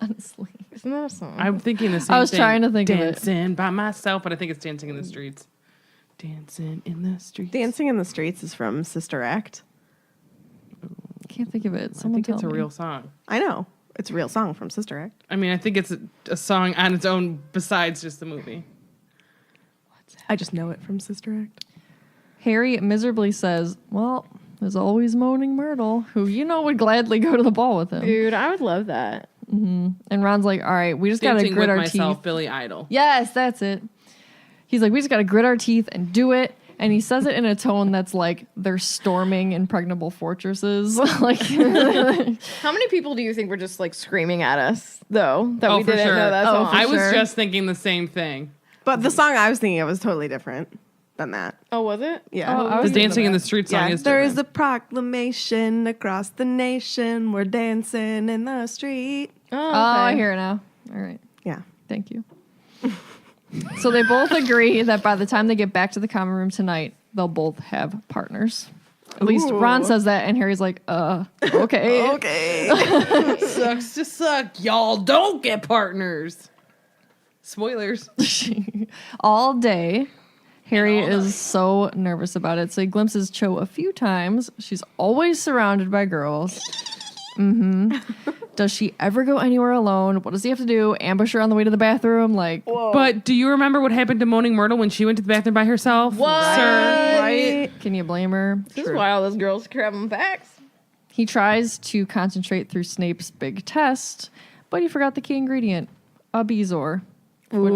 Honestly. Isn't that a song? I'm thinking the same I was thing. trying to think of it. Dancing by myself, but I think it's Dancing in the Streets. Dancing in the Streets. Dancing in the Streets is from Sister Act. Can't think of it. I Someone think tell it's a me. real song. I know. It's a real song from Sister Act. I mean, I think it's a song on its own besides just the movie. I just know it from Sister Act. Harry miserably says, "Well, there's always Moaning Myrtle, who would gladly go to the ball with him." Dude, I would love that. And Ron's like, "All right, we just got to Dancing grit with our myself, teeth." Billy Idol. Yes, that's it. He's like, "We just got to grit our teeth and do it." And he says it in a tone that's like they're storming impregnable fortresses. Like, How many people do you think were just like screaming at us though that Oh, we for didn't sure. know that song? I was sure. just thinking the same thing. But the song I was thinking of was totally different than that. Oh, was it? Yeah. Oh, I The was Dancing in the Street song Yeah, is there different. is a proclamation across the nation. We're dancing in the street. Oh, oh, okay. I hear it now. All right. Yeah. Thank you. So they both agree that by the time they get back to the common room tonight, they'll both have partners. At least Ooh. Ron says that, and Harry's like, okay. Okay. Sucks to suck. Y'all don't get partners. Spoilers. All day, Harry And all is night. so nervous about it. So he glimpses Cho a few times. She's always surrounded by girls. Does she ever go anywhere alone? What does he have to do? Ambush her on the way to the bathroom? Like, But do you remember what happened to Moaning Myrtle when she went to the bathroom by herself? What? Sir? right? Can you blame her? This is why all those girls grab them backs. He tries to concentrate through Snape's big test, but he forgot the key ingredient, a Bezoar. Which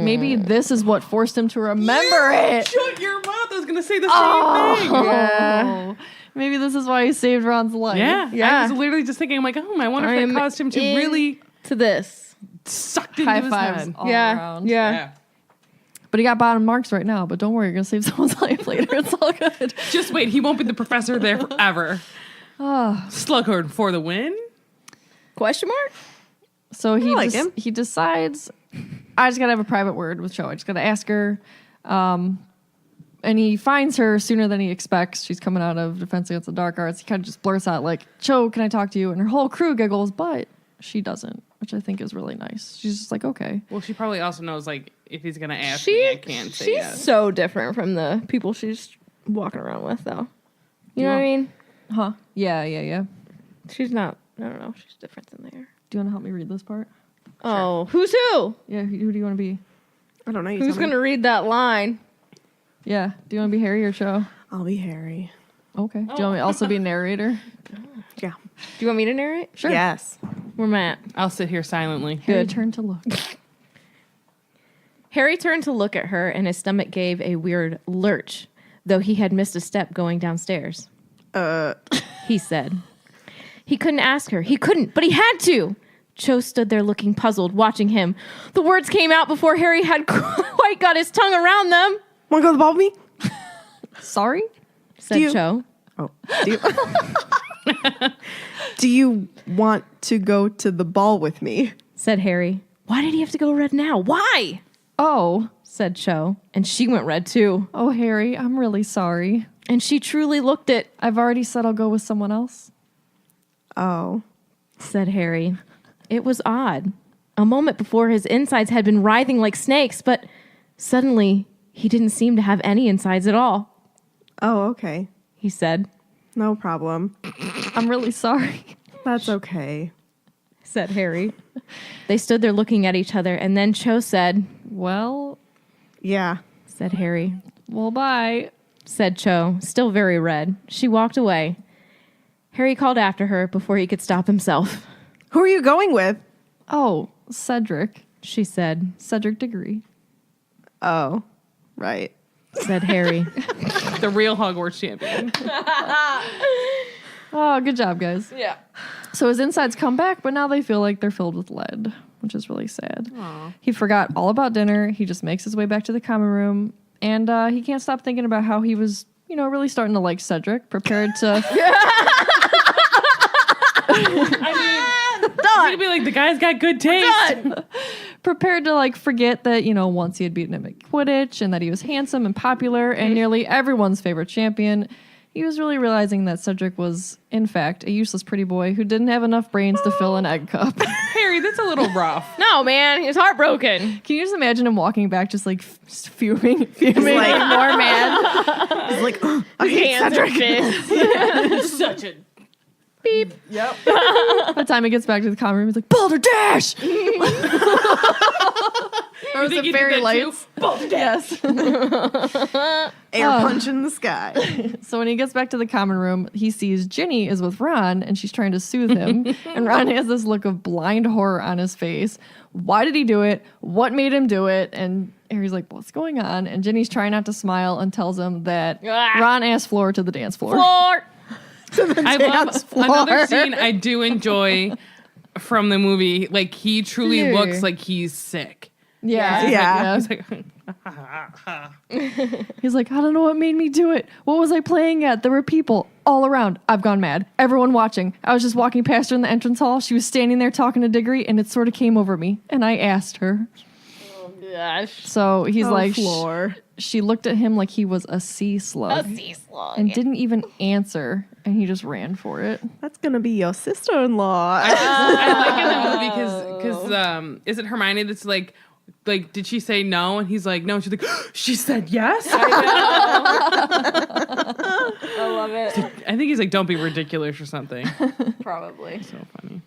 maybe this is what forced him to remember it. Shut your mouth. I was going to say the same thing. Oh. Maybe this is why he saved Ron's life. Yeah. Yeah. I was literally just thinking, I'm like, I wonder if that caused him to really to this. sucked into High his fives head. all Yeah. around. Yeah. But he got bottom marks right now. But don't worry, you're going to save someone's life later. It's all good. Just wait. He won't be the professor there forever. Slughorn for the win. Question mark? So he like him. he decides, I just got to have a private word with Cho. I just got to ask her. And he finds her sooner than he expects. She's coming out of Defense Against the Dark Arts. He kind of just blurts out like, "Cho, can I talk to you?" And her whole crew giggles, but she doesn't, which I think is really nice. She's just like, okay. Well, she probably also knows, like, if he's going to ask me, I can't say she's yes. so different from the people she's walking around with, though. You know what I mean? Huh? Yeah. She's not. I don't know. She's different than they are. Do you want to help me read this part? Oh, who's who? Yeah, who do you want to be? I don't know. You Who's tell me. gonna read that line? Yeah. Do you want to be Harry or Cho? I'll be Harry. Okay. Do you want me to also be narrator? Yeah. Do you want me to narrate? Sure. Yes. We're Matt. I'll sit here silently. Harry, turn to look. Harry turned to look at her, and his stomach gave a weird lurch, though he had missed a step going downstairs. He said. He couldn't ask her. He couldn't, but he had to. Cho stood there looking puzzled, watching him. The words came out before Harry had quite got his tongue around them. Want to go to the ball with me? Sorry? Said you- Cho. Oh. Do you, do you want to go to the ball with me? Said Harry. Why did he have to go red now? Why? Oh. Said Cho. And she went red too. Oh, Harry, I'm really sorry. And she truly looked it. I've already said I'll go with someone else. Oh. Said Harry. It was odd. A moment before his insides had been writhing like snakes, but suddenly he didn't seem to have any insides at all. Oh, okay. He said. No problem. I'm really sorry. That's okay. Said Harry. They stood there looking at each other, and then Cho said, Well, Yeah. said Harry. well, bye. Said Cho, still very red. She walked away. Harry called after her before he could stop himself. Who are you going with? Oh, Cedric. She said, Cedric Diggory. Oh, right. said Harry. The real Hogwarts champion. Oh, good job, guys. Yeah. So his insides come back, but now they feel like they're filled with lead, which is really sad. He forgot all about dinner. He just makes his way back to the common room, and he can't stop thinking about how he was, really starting to like Cedric, prepared to... You'd be like, the guy's got good taste. prepared to like forget that, once he had beaten him at Quidditch and that he was handsome and popular and nearly everyone's favorite champion. He was really realizing that Cedric was, in fact, a useless pretty boy who didn't have enough brains to fill an egg cup. Harry, that's a little rough. No, man, he's heartbroken. Can you just imagine him walking back just like fuming like, More mad. He's like, oh, I hate Cedric. Such a Beep. Yep. By the time he gets back to the common room, he's like, Balderdash! Or was think it he did fairy that lights? Yes. Air punch in the sky. So when he gets back to the common room, he sees Ginny is with Ron and she's trying to soothe him. And Ron has this look of blind horror on his face. Why did he do it? What made him do it? And Harry's like, what's going on? And Ginny's trying not to smile and tells him that Ron asked Floor to the dance floor. Floor. I love another scene I do enjoy from the movie. Like, he truly looks like he's sick. Yeah. Yeah. He's like, He's like, I don't know what made me do it. What was I playing at? There were people all around. I've gone mad. Everyone watching. I was just walking past her in the entrance hall. She was standing there talking to Diggory, and it sort of came over me. And I asked her. Oh, gosh. So he's like, Floor. she looked at him like he was a sea slug. A sea slug. And didn't even answer. And he just ran for it. That's going to be your sister-in-law. I like in that movie because is it Hermione that's like, did she say no? And he's like, no. And she's like, she said yes. I love it. I think he's like, don't be ridiculous or something. Probably. So funny.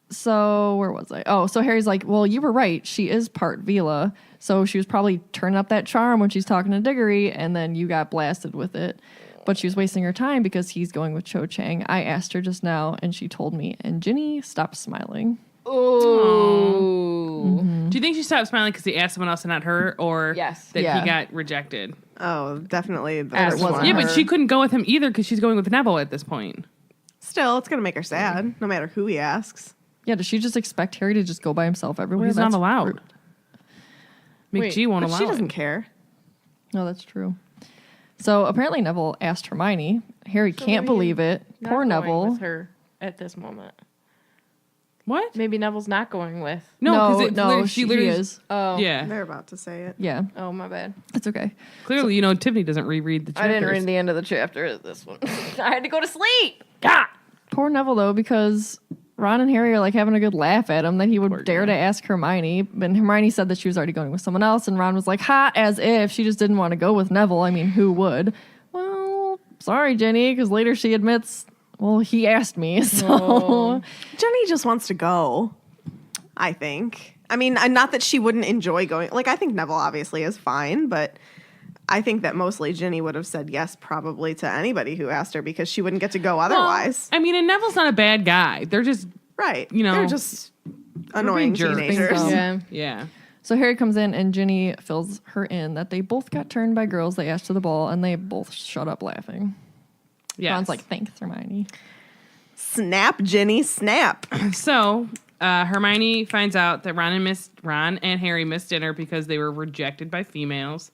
So where was I? Oh, so Harry's like, well, you were right. She is part Vila. So she was probably turning up that charm when she's talking to Diggory, and then you got blasted with it. But she was wasting her time because he's going with Cho Chang. I asked her just now, and she told me. And Ginny stopped smiling. Ooh. Do you think she stopped smiling because he asked someone else and not her, or Yes. that Yeah. he got rejected? Oh, definitely. The As first was one. Yeah, but she couldn't go with him either because she's going with Neville at this point. Still, it's going to make her sad, no matter who he asks. Yeah, does she just expect Harry to just go by himself everywhere? He's not That's allowed. rude. McG won't But allow she it. doesn't care. No, that's true. So apparently Neville asked Hermione. Harry can't believe it. Poor Neville. With her at this moment. What? Maybe Neville's not going with. No, because she literally is. Oh. Yeah, They're about to say it. Yeah, Oh, my bad. it's okay. clearly, Tiffany doesn't reread the I chapters. didn't read the end of the chapter of this one. I had to go to sleep. God. Poor Neville, though, because Ron and Harry are like having a good laugh at him that he would dare to ask Hermione. But Hermione said that she was already going with someone else, and Ron was like, ha, as if she just didn't want to go with Neville. I mean, who would? Well, sorry, Jenny, because later she admits, well, he asked me. So Jenny just wants to go, I think. I mean, not that she wouldn't enjoy going. Like, I think Neville obviously is fine, but I think that mostly Ginny would have said yes probably to anybody who asked her because she wouldn't get to go otherwise. I mean, and Neville's not a bad guy. They're just, Right. You know, they're just annoying jerks. teenagers. Bingo. Yeah. yeah. So Harry comes in and Ginny fills her in that they both got turned by girls they asked to the ball and they both shut up laughing. Yes. Ron's like, thanks, Hermione. Snap, Ginny, snap. So Hermione finds out that Ron and Harry missed dinner because they were rejected by females.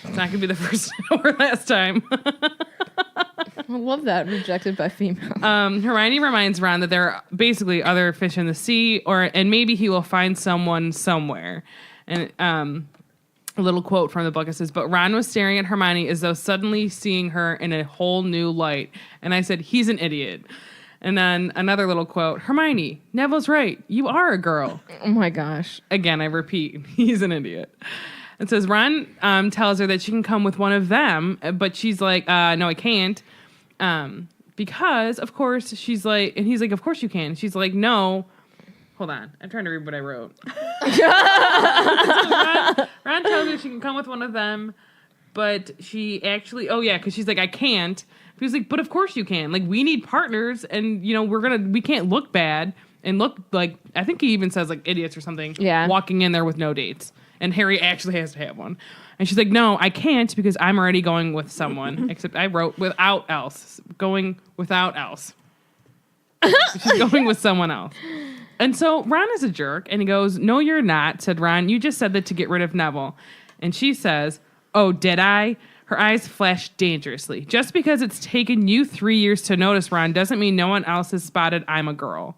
It's not gonna be the first or last time. I love that. Rejected by female. Hermione reminds Ron that there are basically other fish in the sea, and maybe he will find someone somewhere. And a little quote from the book, it says, but Ron was staring at Hermione as though suddenly seeing her in a whole new light. And I said, he's an idiot. And then another little quote, Hermione, Neville's right. You are a girl. Oh my gosh. Again, I repeat, he's an idiot. It says Ron tells her that she can come with one of them, but she's like, no, I can't. Because, of course, she's like, and he's like, of course you can. She's like, no. Hold on. I'm trying to read what I wrote. Ron tells her she can come with one of them, but she actually, because she's like, I can't. He was like, but of course you can. Like, we need partners, and, we can't look bad and look like, I think he even says, like, idiots or something. Yeah. Walking in there with no dates. And Harry actually has to have one. And she's like, no, I can't because I'm already going with someone. Except I wrote without else. Going without else. She's going with someone else. And so Ron is a jerk, and he goes, no, you're not, said Ron. You just said that to get rid of Neville. And she says, oh, did I? Her eyes flash dangerously. Just because it's taken you 3 years to notice, Ron, doesn't mean no one else has spotted I'm a girl.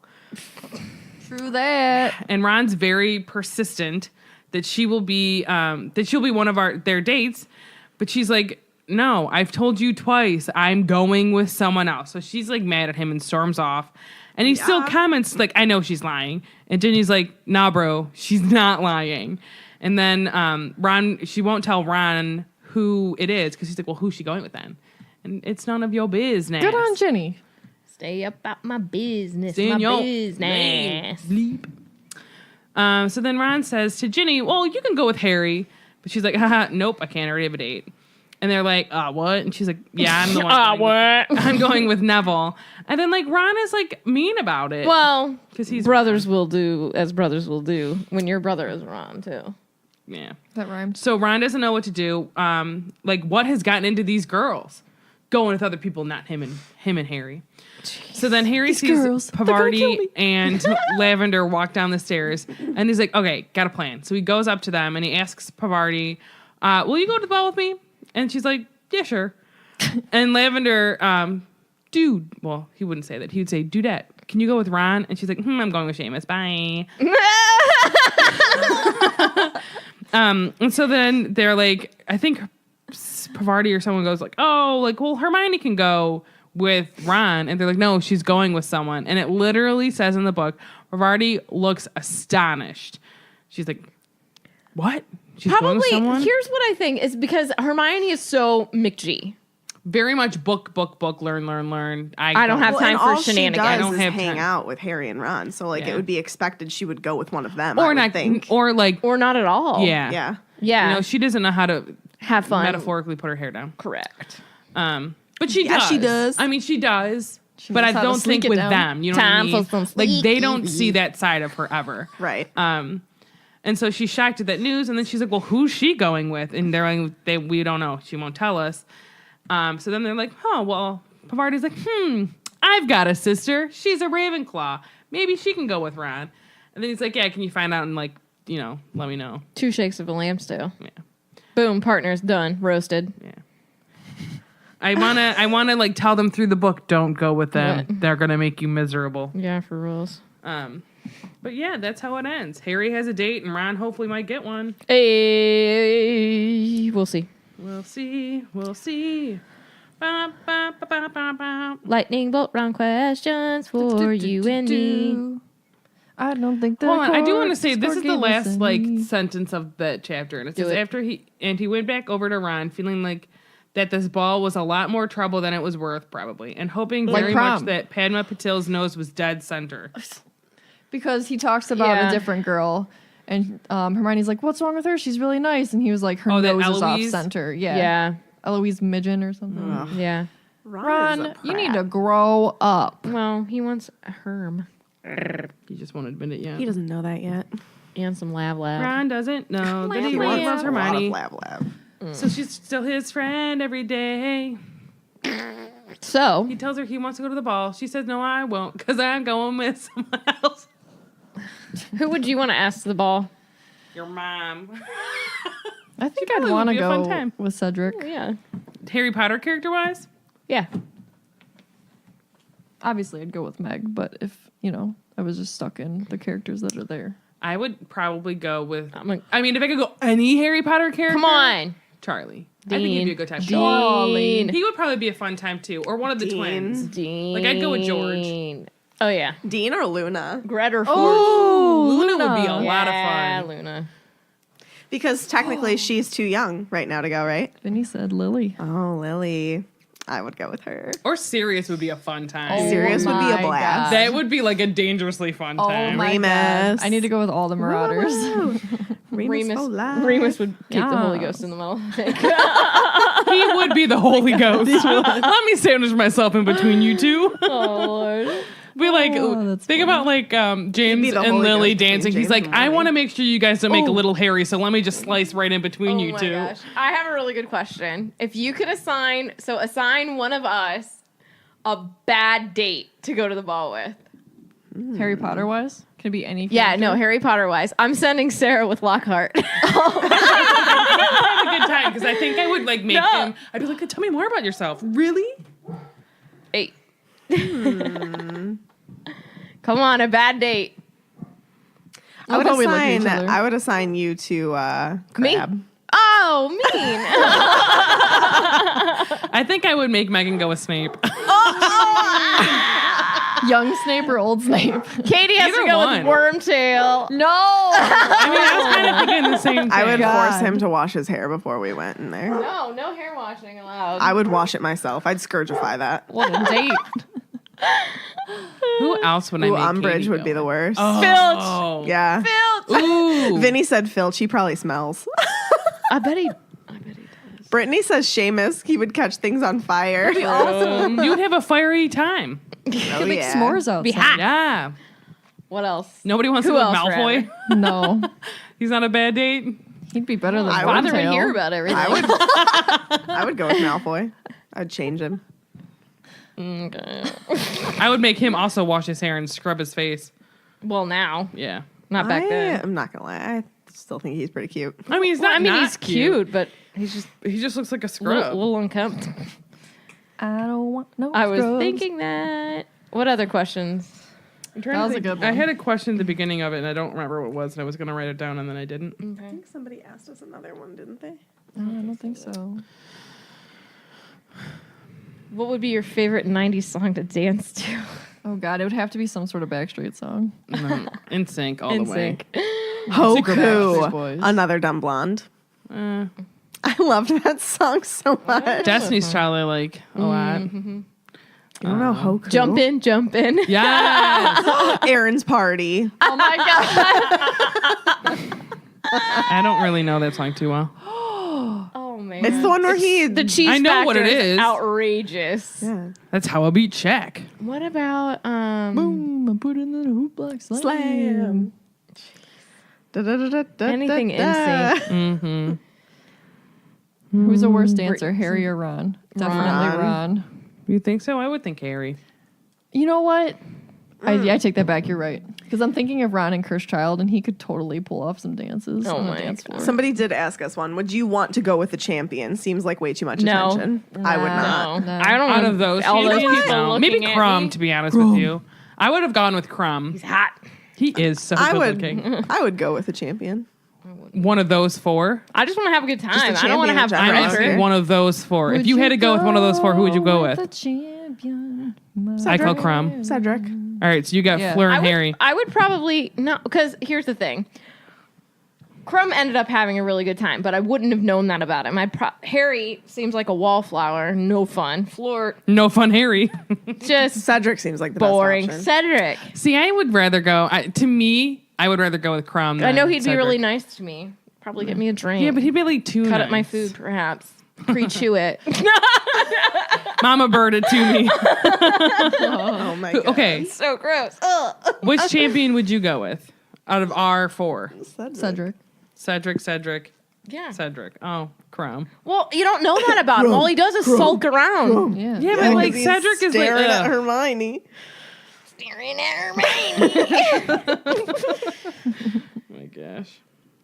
True that. And Ron's very persistent that she will be that she'll be one of their dates, but she's like, no, I've told you twice I'm going with someone else. So she's like mad at him and storms off. And he still comments like, I know she's lying. And Ginny's like, nah, bro, she's not lying. And then Ron, she won't tell Ron who it is because he's like, well, who's she going with then? And it's none of your business. Good on Ginny. Stay about my business. Stay in my your business. lane. Sleep. So then Ron says to Ginny, well, you can go with Harry. But she's like, haha, nope, I can't. I already have a date. And they're like, what? And she's like, yeah, I'm the one. What? I'm going with Neville. And then like Ron is like mean about it. Well, because he's brothers will do as brothers will do when your brother is Ron too. Yeah. That rhymed. So Ron doesn't know what to do. Like what has gotten into these girls? Going with other people, not him and Harry. Jeez. So then Harry sees girls, Pavarti and Lavender walk down the stairs, and he's like, okay, got a plan. So he goes up to them and he asks Pavarti, will you go to the ball with me? And she's like, yeah, sure. And Lavender, dude, well, he wouldn't say that. He would say, dudette, can you go with Ron? And she's like, I'm going with Seamus. Bye. And so then they're like, I think Pavarti or someone goes like, oh, like, well, Hermione can go with Ron. And they're like, no, she's going with someone. And it literally says in the book, Pavarti looks astonished. She's like, what? She's going with Probably, someone? here's what I think is because Hermione is so McG. Very much book, learn. I don't have time and for all shenanigans. She I does don't is have hang time. out with Harry and Ron, so like Yeah. it would be expected she would go with one of them. Or I would not, think. or like, Or not at all. yeah. Yeah. Yeah. You know, she doesn't know how to Have fun. metaphorically put her hair down. Correct. But she Yeah, does. she does. I mean, she does. But knows I how to don't sneak think it with down. them. You know Time what I mean? for some Like they don't sneaky. see that side of her ever. Right. And so she's shocked at that news, and then she's like, "Well, who's she going with?" And they're like, "We don't know. She won't tell us." So then they're like, "Oh, well." Pavarti's like, I've got a sister. She's a Ravenclaw. Maybe she can go with Ron. And then he's like, yeah, can you find out and like, you know, let me know. 2 shakes of a lamb stew. Yeah. Boom, partners done, roasted. Yeah. I wanna like tell them through the book, don't go with them. Right. They're gonna make you miserable. Yeah, for rules. But yeah, that's how it ends. Harry has a date and Ron hopefully might get one. Hey, we'll see. We'll see. Ba, ba, ba, ba, ba, ba. Lightning bolt round questions for you and me. I don't think that. Hold on, I do want to say this is the last like sentence of that chapter, and it says after he went back over to Ron, feeling like that this ball was a lot more trouble than it was worth, probably, and hoping Like very prom. much that Padma Patil's nose was dead center. Because he talks about Yeah. a different girl, and Hermione's like, "What's wrong with her? She's really nice." And he was like, "Her Oh, that nose is off Eloise? center." Yeah, Yeah. Eloise Midgen or something. Yeah. Ron, you need to grow up. Well, he wants a Herm He just won't admit it yet. He doesn't know that yet. and some Lav. Ron doesn't know that he He really loves wants a lot Hermione, of lab. so she's still his friend every day. So, He tells her he wants to go to the ball. She says, "No, I won't, because I'm going with someone else." who would you want to ask to the ball? Your mom. I think probably I'd want would to be a fun go time. with Cedric. Yeah. Harry Potter character-wise? Yeah. Obviously, I'd go with Meg, but if I was just stuck in the characters that are there. I would probably go with. I'm like, I mean, if I could go any Harry Potter character, come on. Charlie. I think he'd be a good time. Dean. He would probably be a fun time too, or one of the Dean. twins. Dean. Like, I'd go with George. Oh, yeah. Dean or Luna? Greta Oh, Luna would be a lot of Yeah, fun. Luna. Because technically she's too young right now to go, right? Then he said Lily. Oh, Lily. I would go with her. Or Sirius would be a fun time. Sirius would be a my blast. God. That would be like a dangerously fun time. my Remus. God. I need to go with all the Marauders. Remus. for life. Remus would keep the Holy Yes. Ghost in the middle. He would be the Holy Ghost. Let me sandwich myself in between you two. Oh, Lord. We like that's think about like James the and Holy Lily Ghost between dancing. He's James like, and I Lily. want to make sure you guys don't make a little hairy, so let me just slice right in between you two. Gosh. I have a really good question. If you could assign one of us a bad date to go to the ball with. Harry Potter wise, can it be any? Yeah, character? no, Harry Potter wise. I'm sending Sarah with Lockhart. Have a good time because I think I would like make him. I'd be like, tell me more about yourself. Really? 8. Come on, a bad date. I would how we look at each other. assign you to Me? Crab. Oh, mean. I think I would make Megan go with Snape. Young Snape or old Snape? Katie has Either to go one. with Wormtail. No. I mean, I was kind of thinking the same thing. I would God. force him to wash his hair before we went in there. No hair washing allowed. I would wash it myself. I'd scourgify that. What a date. Who else would I Ooh, make? Umbridge Katie would go be the with? worst. Oh. Yeah. Filch. Ooh. Vinny said Filch. He probably smells. I bet he. Brittany says Seamus. He would catch things on fire. You would have a fiery time. Oh, Make yeah. s'mores outside. Be hot. Yeah. What else? Nobody wants Who to go with else, Malfoy. No. He's not a bad date. He'd be better than I would- Father would Wormtail. hear about everything. I would go with Malfoy. I'd change him. Okay. I would make him also wash his hair and scrub his face. Well, now, Yeah. not back then. I'm not gonna lie. I still think he's pretty cute. I mean, he's not. he's cute, but he's just He just looks like a a scrub. little uncomfortable. I don't want no I was scrubs. thinking that. What other questions? I'm trying That to was a think. good I one. had a question at the beginning of it, and I don't remember what it was, and I was going to write it down, and then I didn't. I think somebody asked us another one, didn't they? No, I don't think so. What would be your favorite 90s song to dance to? Oh God, it would have to be some sort of Backstreet song. No, in sync all the way. Backstreet Hoku. Boys. Another dumb blonde. Uh, I loved that song so much. Destiny's Child I like a lot. You don't know Hoku? Jump in, jump in. Yes. Aaron's Party. Oh my god. I don't really know that song too well. Oh man. It's the one where he... the cheese I know what factor it is. outrageous. Yeah. That's how I beat Shaq. What about Boom, I put in the hoop like slam. Slam. anything in sync? Mm-hmm. Who's the worst dancer, Harry or Ron? Definitely Ron. You think so? I would think Harry. You know what? I take that back. You're right. Because I'm thinking of Ron and Cursed Child, and he could totally pull off some dances Oh on my the dance floor. Somebody did ask us one. Would you want to go with the champion? Seems like way too much No. attention. I would not. No. No. I don't Out know. of those, all those champions, people no. looking Maybe at Crumb. me. To be honest with you, I would have gone with Crumb. He's hot. He is so I good would. looking. I would go with the champion. One of those four. I just want to have a good time. Just a I don't want to champion have in general. I'm pressure. asking one of those four. If you had to go with one of those four, who would you go with? The champion. I call Crumb. Cedric. All right, so you got Yeah. Fleur and Harry. I would probably no, because here's the thing. Crumb ended up having a really good time, but I wouldn't have known that about him. Harry seems like a wallflower, no fun. Floor, No fun, Harry. just Cedric seems like the boring. best option. Cedric, See, I would rather go. To me, I would rather go with Crumb. I know than he'd be Cedric. really nice to me. Probably get me a drink. Yeah, but he'd be like too cut up my nice. food, perhaps. Pre-chew it. Mama bird it to me. Oh my god. Okay, So gross. Ugh. which champion would you go with out of our four? Cedric. Cedric. Yeah. Cedric. Oh, Crumb. Well, you don't know that about him. All he does is sulk around. Yeah. Yeah, but Yeah, like 'cause he's Cedric is like. staring at ugh. Hermione. Staring at Hermione. Oh my gosh.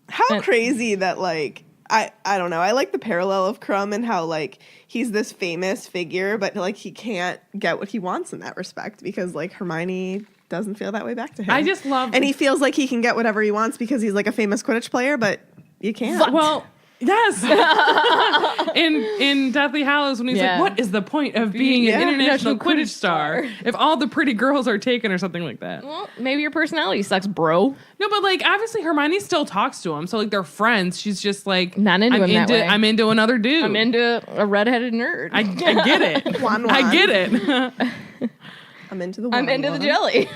How crazy that like I don't know. I like the parallel of Crumb and how like he's this famous figure, but like he can't get what he wants in that respect because like Hermione doesn't feel that way back to him. I just love. and he feels like he can get whatever he wants because he's like a famous Quidditch player, but you can't. Well, yes. in Deathly Hallows, when he's Yeah. like, "What is the point of being an Yeah. international National Quidditch Quidditch star if all the pretty girls are taken or something like that?" Well, maybe your personality sucks, bro. No, but like obviously Hermione still talks to him, so like they're friends. She's just like Not into I'm him that way. I'm into another dude. I'm into a redheaded nerd. I get it. Juan. I get it. I'm into the I'm into the jelly.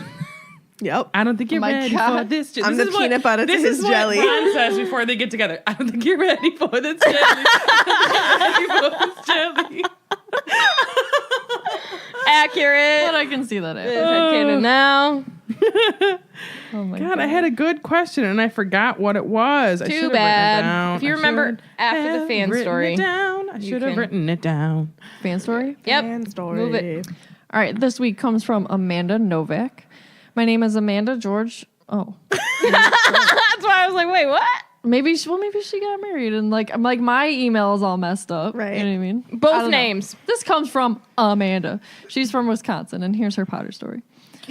Yep. I don't think you're my ready God. for this. I'm This the is what- peanut butter to this his is jelly. What Ron says before they get together. I don't think you're ready for this jelly. I don't think you're ready for this jelly. accurate. But I can see that. It's headcanon now. Oh my God, I had a good question and I forgot what it was. I Too should've written it bad. down. If you I remember should after the have fan written story, it down. I should have can- written it down. fan story. Yep. And story. Move it. All right, this week comes from Amanda Novak. My name is Amanda George. Oh, That's why I was like, wait, what? maybe she got married and I'm like my email is all messed up. Right. You know what I mean? I Both don't know. names. This comes from Amanda. She's from Wisconsin, and here's her Potter story.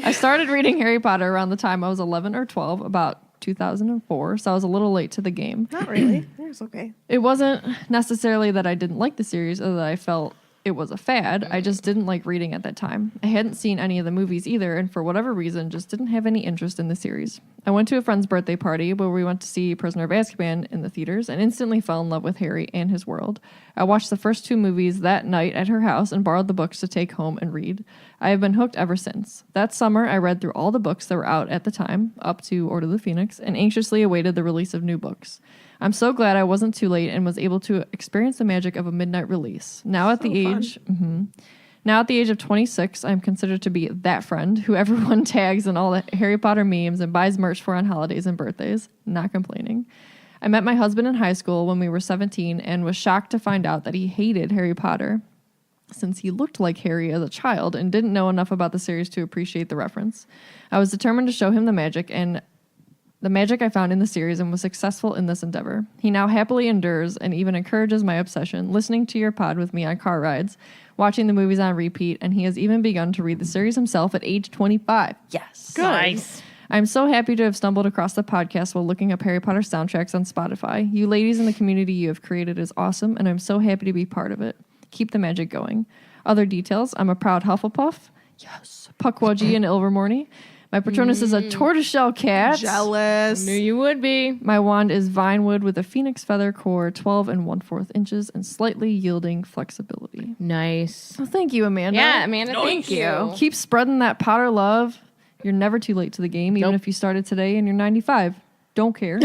I started reading Harry Potter around the time I was 11 or 12, about 2004, so I was a little late to the game. Not really. It's okay. It wasn't necessarily that I didn't like the series or that I felt it was a fad. I just didn't like reading at that time. I hadn't seen any of the movies either, and for whatever reason, just didn't have any interest in the series. I went to a friend's birthday party where we went to see Prisoner of Azkaban in the theaters and instantly fell in love with Harry and his world. I watched the first 2 movies that night at her house and borrowed the books to take home and read. I have been hooked ever since. That summer, I read through all the books that were out at the time, up to Order of the Phoenix, and anxiously awaited the release of new books. I'm so glad I wasn't too late and was able to experience the magic of a midnight release. Now at the age of 26, I'm considered to be that friend who everyone tags in all the Harry Potter memes and buys merch for on holidays and birthdays. Not complaining. I met my husband in high school when we were 17 and was shocked to find out that he hated Harry Potter since he looked like Harry as a child and didn't know enough about the series to appreciate the reference. I was determined to show him the magic I found in the series and was successful in this endeavor. He now happily endures and even encourages my obsession, listening to your pod with me on car rides, watching the movies on repeat, and he has even begun to read the series himself at age 25. Yes. Nice. I'm so happy to have stumbled across the podcast while looking up Harry Potter soundtracks on Spotify. You ladies in the community you have created is awesome, and I'm so happy to be part of it. Keep the magic going. Other details, I'm a proud Hufflepuff. Yes. Pukwudgie and Ilvermorny. My Patronus is a tortoiseshell cat. Jealous. Knew you would be. My wand is vinewood with a phoenix feather core, 12 1/4 inches, and slightly yielding flexibility. Nice. Well, thank you, Amanda. Yeah, Amanda, thank you. Keep spreading that Potter love. You're never too late to the game, even if you started today and you're 95. Don't care.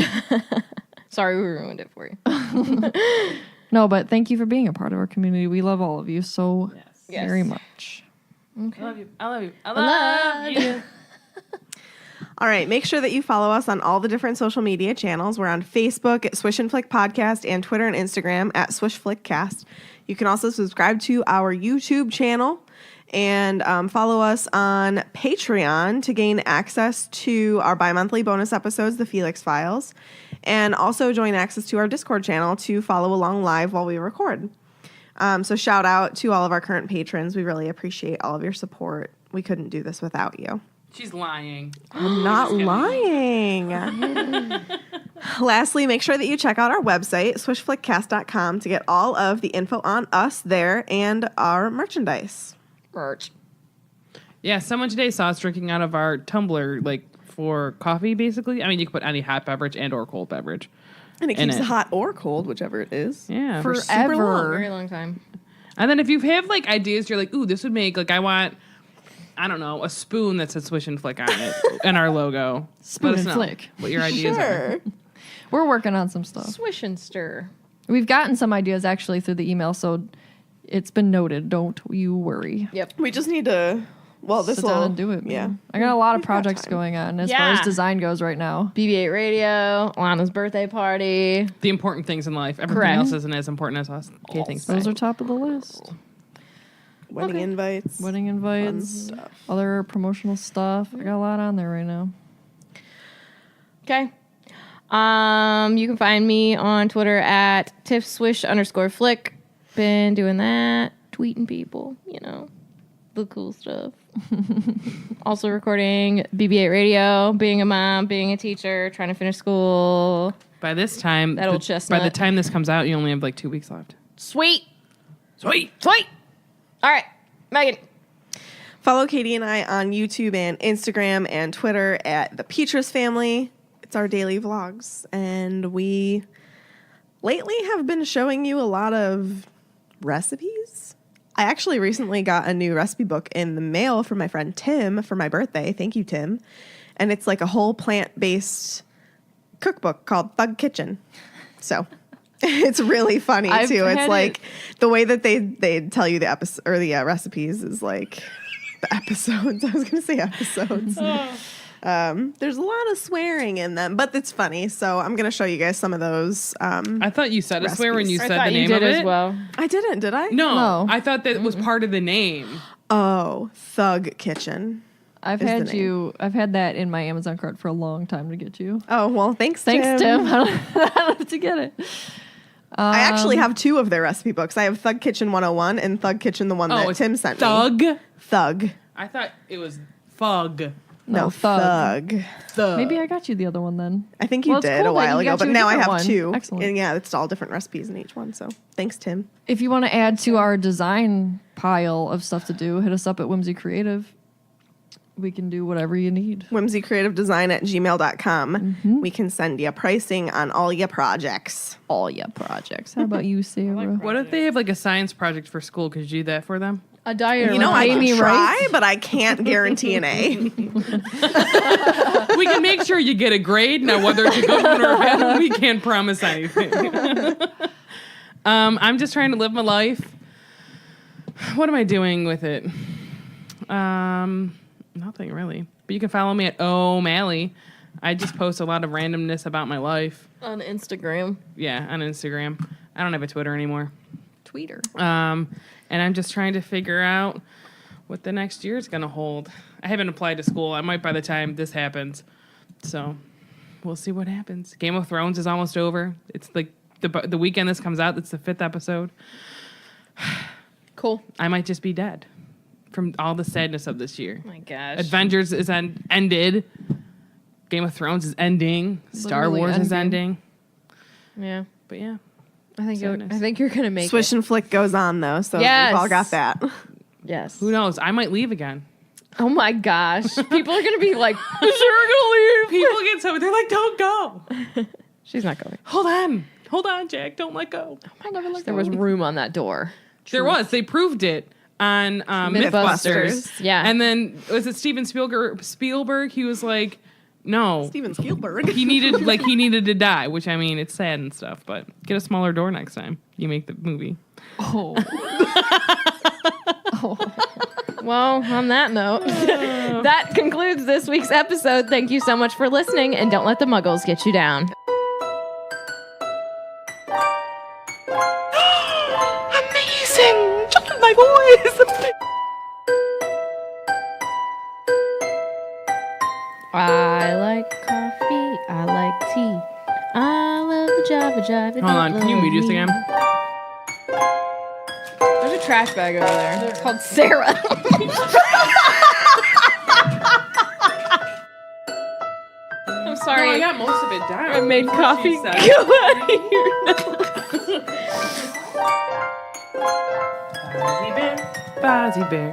Sorry we ruined it for you. No, but thank you for being a part of our community. We love all of you so Yes. very much. I love you. I love you. I love you. All right, make sure that you follow us on all the different social media channels. We're on Facebook at Swish and Flick Podcast and Twitter and Instagram at Swish Flick Cast. You can also subscribe to our YouTube channel and follow us on Patreon to gain access to our bi-monthly bonus episodes, the Felix Files, and also join access to our Discord channel to follow along live while we record. So shout out to all of our current patrons. We really appreciate all of your support. We couldn't do this without you. She's lying. I'm not lying. Lastly, make sure that you check out our website, swishflickcast.com, to get all of the info on us there and our merchandise. Merch. Yeah, someone today saw us drinking out of our tumbler, like for coffee, basically. I mean, you can put any hot beverage and or cold beverage. And it In keeps it. it hot or cold, whichever it is. Yeah. For Forever. super long. Very long time. And then if you have like ideas, you're like, ooh, this would make like I want, I don't know, a spoon that says Swish and Flick on it and our logo. Spoon Let us and know Flick. what your ideas are. Sure. We're working on some stuff. Swish and stir. We've gotten some ideas actually through the email, so it's been noted. Don't you worry. Yep. We just need to, well, this Sit will. down and do it, man. Yeah. I got a lot of We've got projects time. going on as far as Yeah. design goes right now. BB-8 radio, Lana's birthday party. The important things in life. Everything Correct. else isn't as important as us. Okay, thanks. Those bye. are top of the list. Wedding invites. Wedding invites, stuff. other promotional stuff. I got a lot on there right now. Okay. You can find me on Twitter at tiffswish_flick. Been doing that, tweeting people, you know, the cool stuff. Also recording BB-8 radio, being a mom, being a teacher, trying to finish school. By this time, That old by chestnut. the time this comes out, you only have like 2 weeks left. Sweet. Sweet. Sweet. All right, Megan. Follow Katie and I on YouTube and Instagram and Twitter at the Petrus Family. It's our daily vlogs. And we lately have been showing you a lot of recipes. I actually recently got a new recipe book in the mail from my friend Tim for my birthday. Thank you, Tim. And it's like a whole plant-based cookbook called Thug Kitchen. So It's really funny I've too. It's had like the way that they tell you the episode or the recipes is like the episodes. I was going to say episodes. There's a lot of swearing in them, but it's funny. So I'm going to show you guys some of those. I thought you said a swear when you recipes. said I the thought you name did of as it. well. I didn't, did I? No, No. I thought that was part of the name. Oh, Thug Kitchen. I've is the had name. I've had that in my Amazon cart for a long time to get you. Oh, well, thanks, Thanks, Tim. I don't have to get it. I actually have two of their recipe books. I have Thug Kitchen 101 and Thug Kitchen, the one that it's Tim sent me. Thug. Thug. I thought it was Fug. No, Thug. Thug. Maybe I got you the other one then. I think you Well, it's did cool a that while you ago, got but you a now I different have one. two. Excellent. And yeah, it's all different recipes in each one. So thanks, Tim. If you want to add to our design pile of stuff to do, hit us up at Whimsy Creative. We can do whatever you need. whimsycreativedesign@gmail.com. We can send you pricing on all your projects. All your projects. How about you, Sarah? What if they have like a science project for school? Could you do that for them? A diet. You know, I Amy can try, Rice? but I can't guarantee an A. We can make sure you get a grade. Now, whether it's a good one or a bad one, we can't promise anything. I'm just trying to live my life. What am I doing with it? Nothing really. But you can follow me at O'Malley. I just post a lot of randomness about my life. On Instagram. Yeah, on Instagram. I don't have a Twitter anymore. Tweeter. And I'm just trying to figure out what the next year is going to hold. I haven't applied to school. I might by the time this happens. So we'll see what happens. Game of Thrones is almost over. It's like the weekend this comes out. It's the 5th episode. Cool. I might just be dead from all the sadness of this year. Oh my gosh. Avengers is ended. Game of Thrones is ending. Star Literally Wars is endgame. ending. Yeah. But yeah. I think Sadness. you're gonna make Swish it. and Flick goes on, though, so Yes. we've all got that. Yes. Who knows? I might leave again. Oh my gosh. People are gonna be like, is she gonna leave? People get so they're like, don't go. She's not going. Hold on, Jack. Don't let go. There was room on that door. There was. They proved it on Mythbusters. Mythbusters. Yeah. And then was it Steven Spielberg? He was like, no. Steven Spielberg. He needed to die, which I mean, it's sad and stuff, but get a smaller door next time you make the movie. Oh. Well, on that note, that concludes this week's episode. Thank you so much for listening, and don't let the muggles get you down. Amazing! Just my voice! I like coffee. I like tea. I love Java Jive. Hold on, can you mute this again? There's a trash bag over there. It's called Sarah. I'm sorry. No, I got most of it down. I made That's what coffee. she said. Go out of here. Fozzie Bear, Fozzie Bear,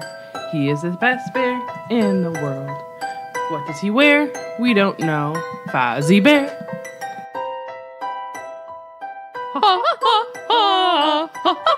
he is the best bear in the world. What does he wear? We don't know. Fozzie Bear. Ha ha ha ha ha.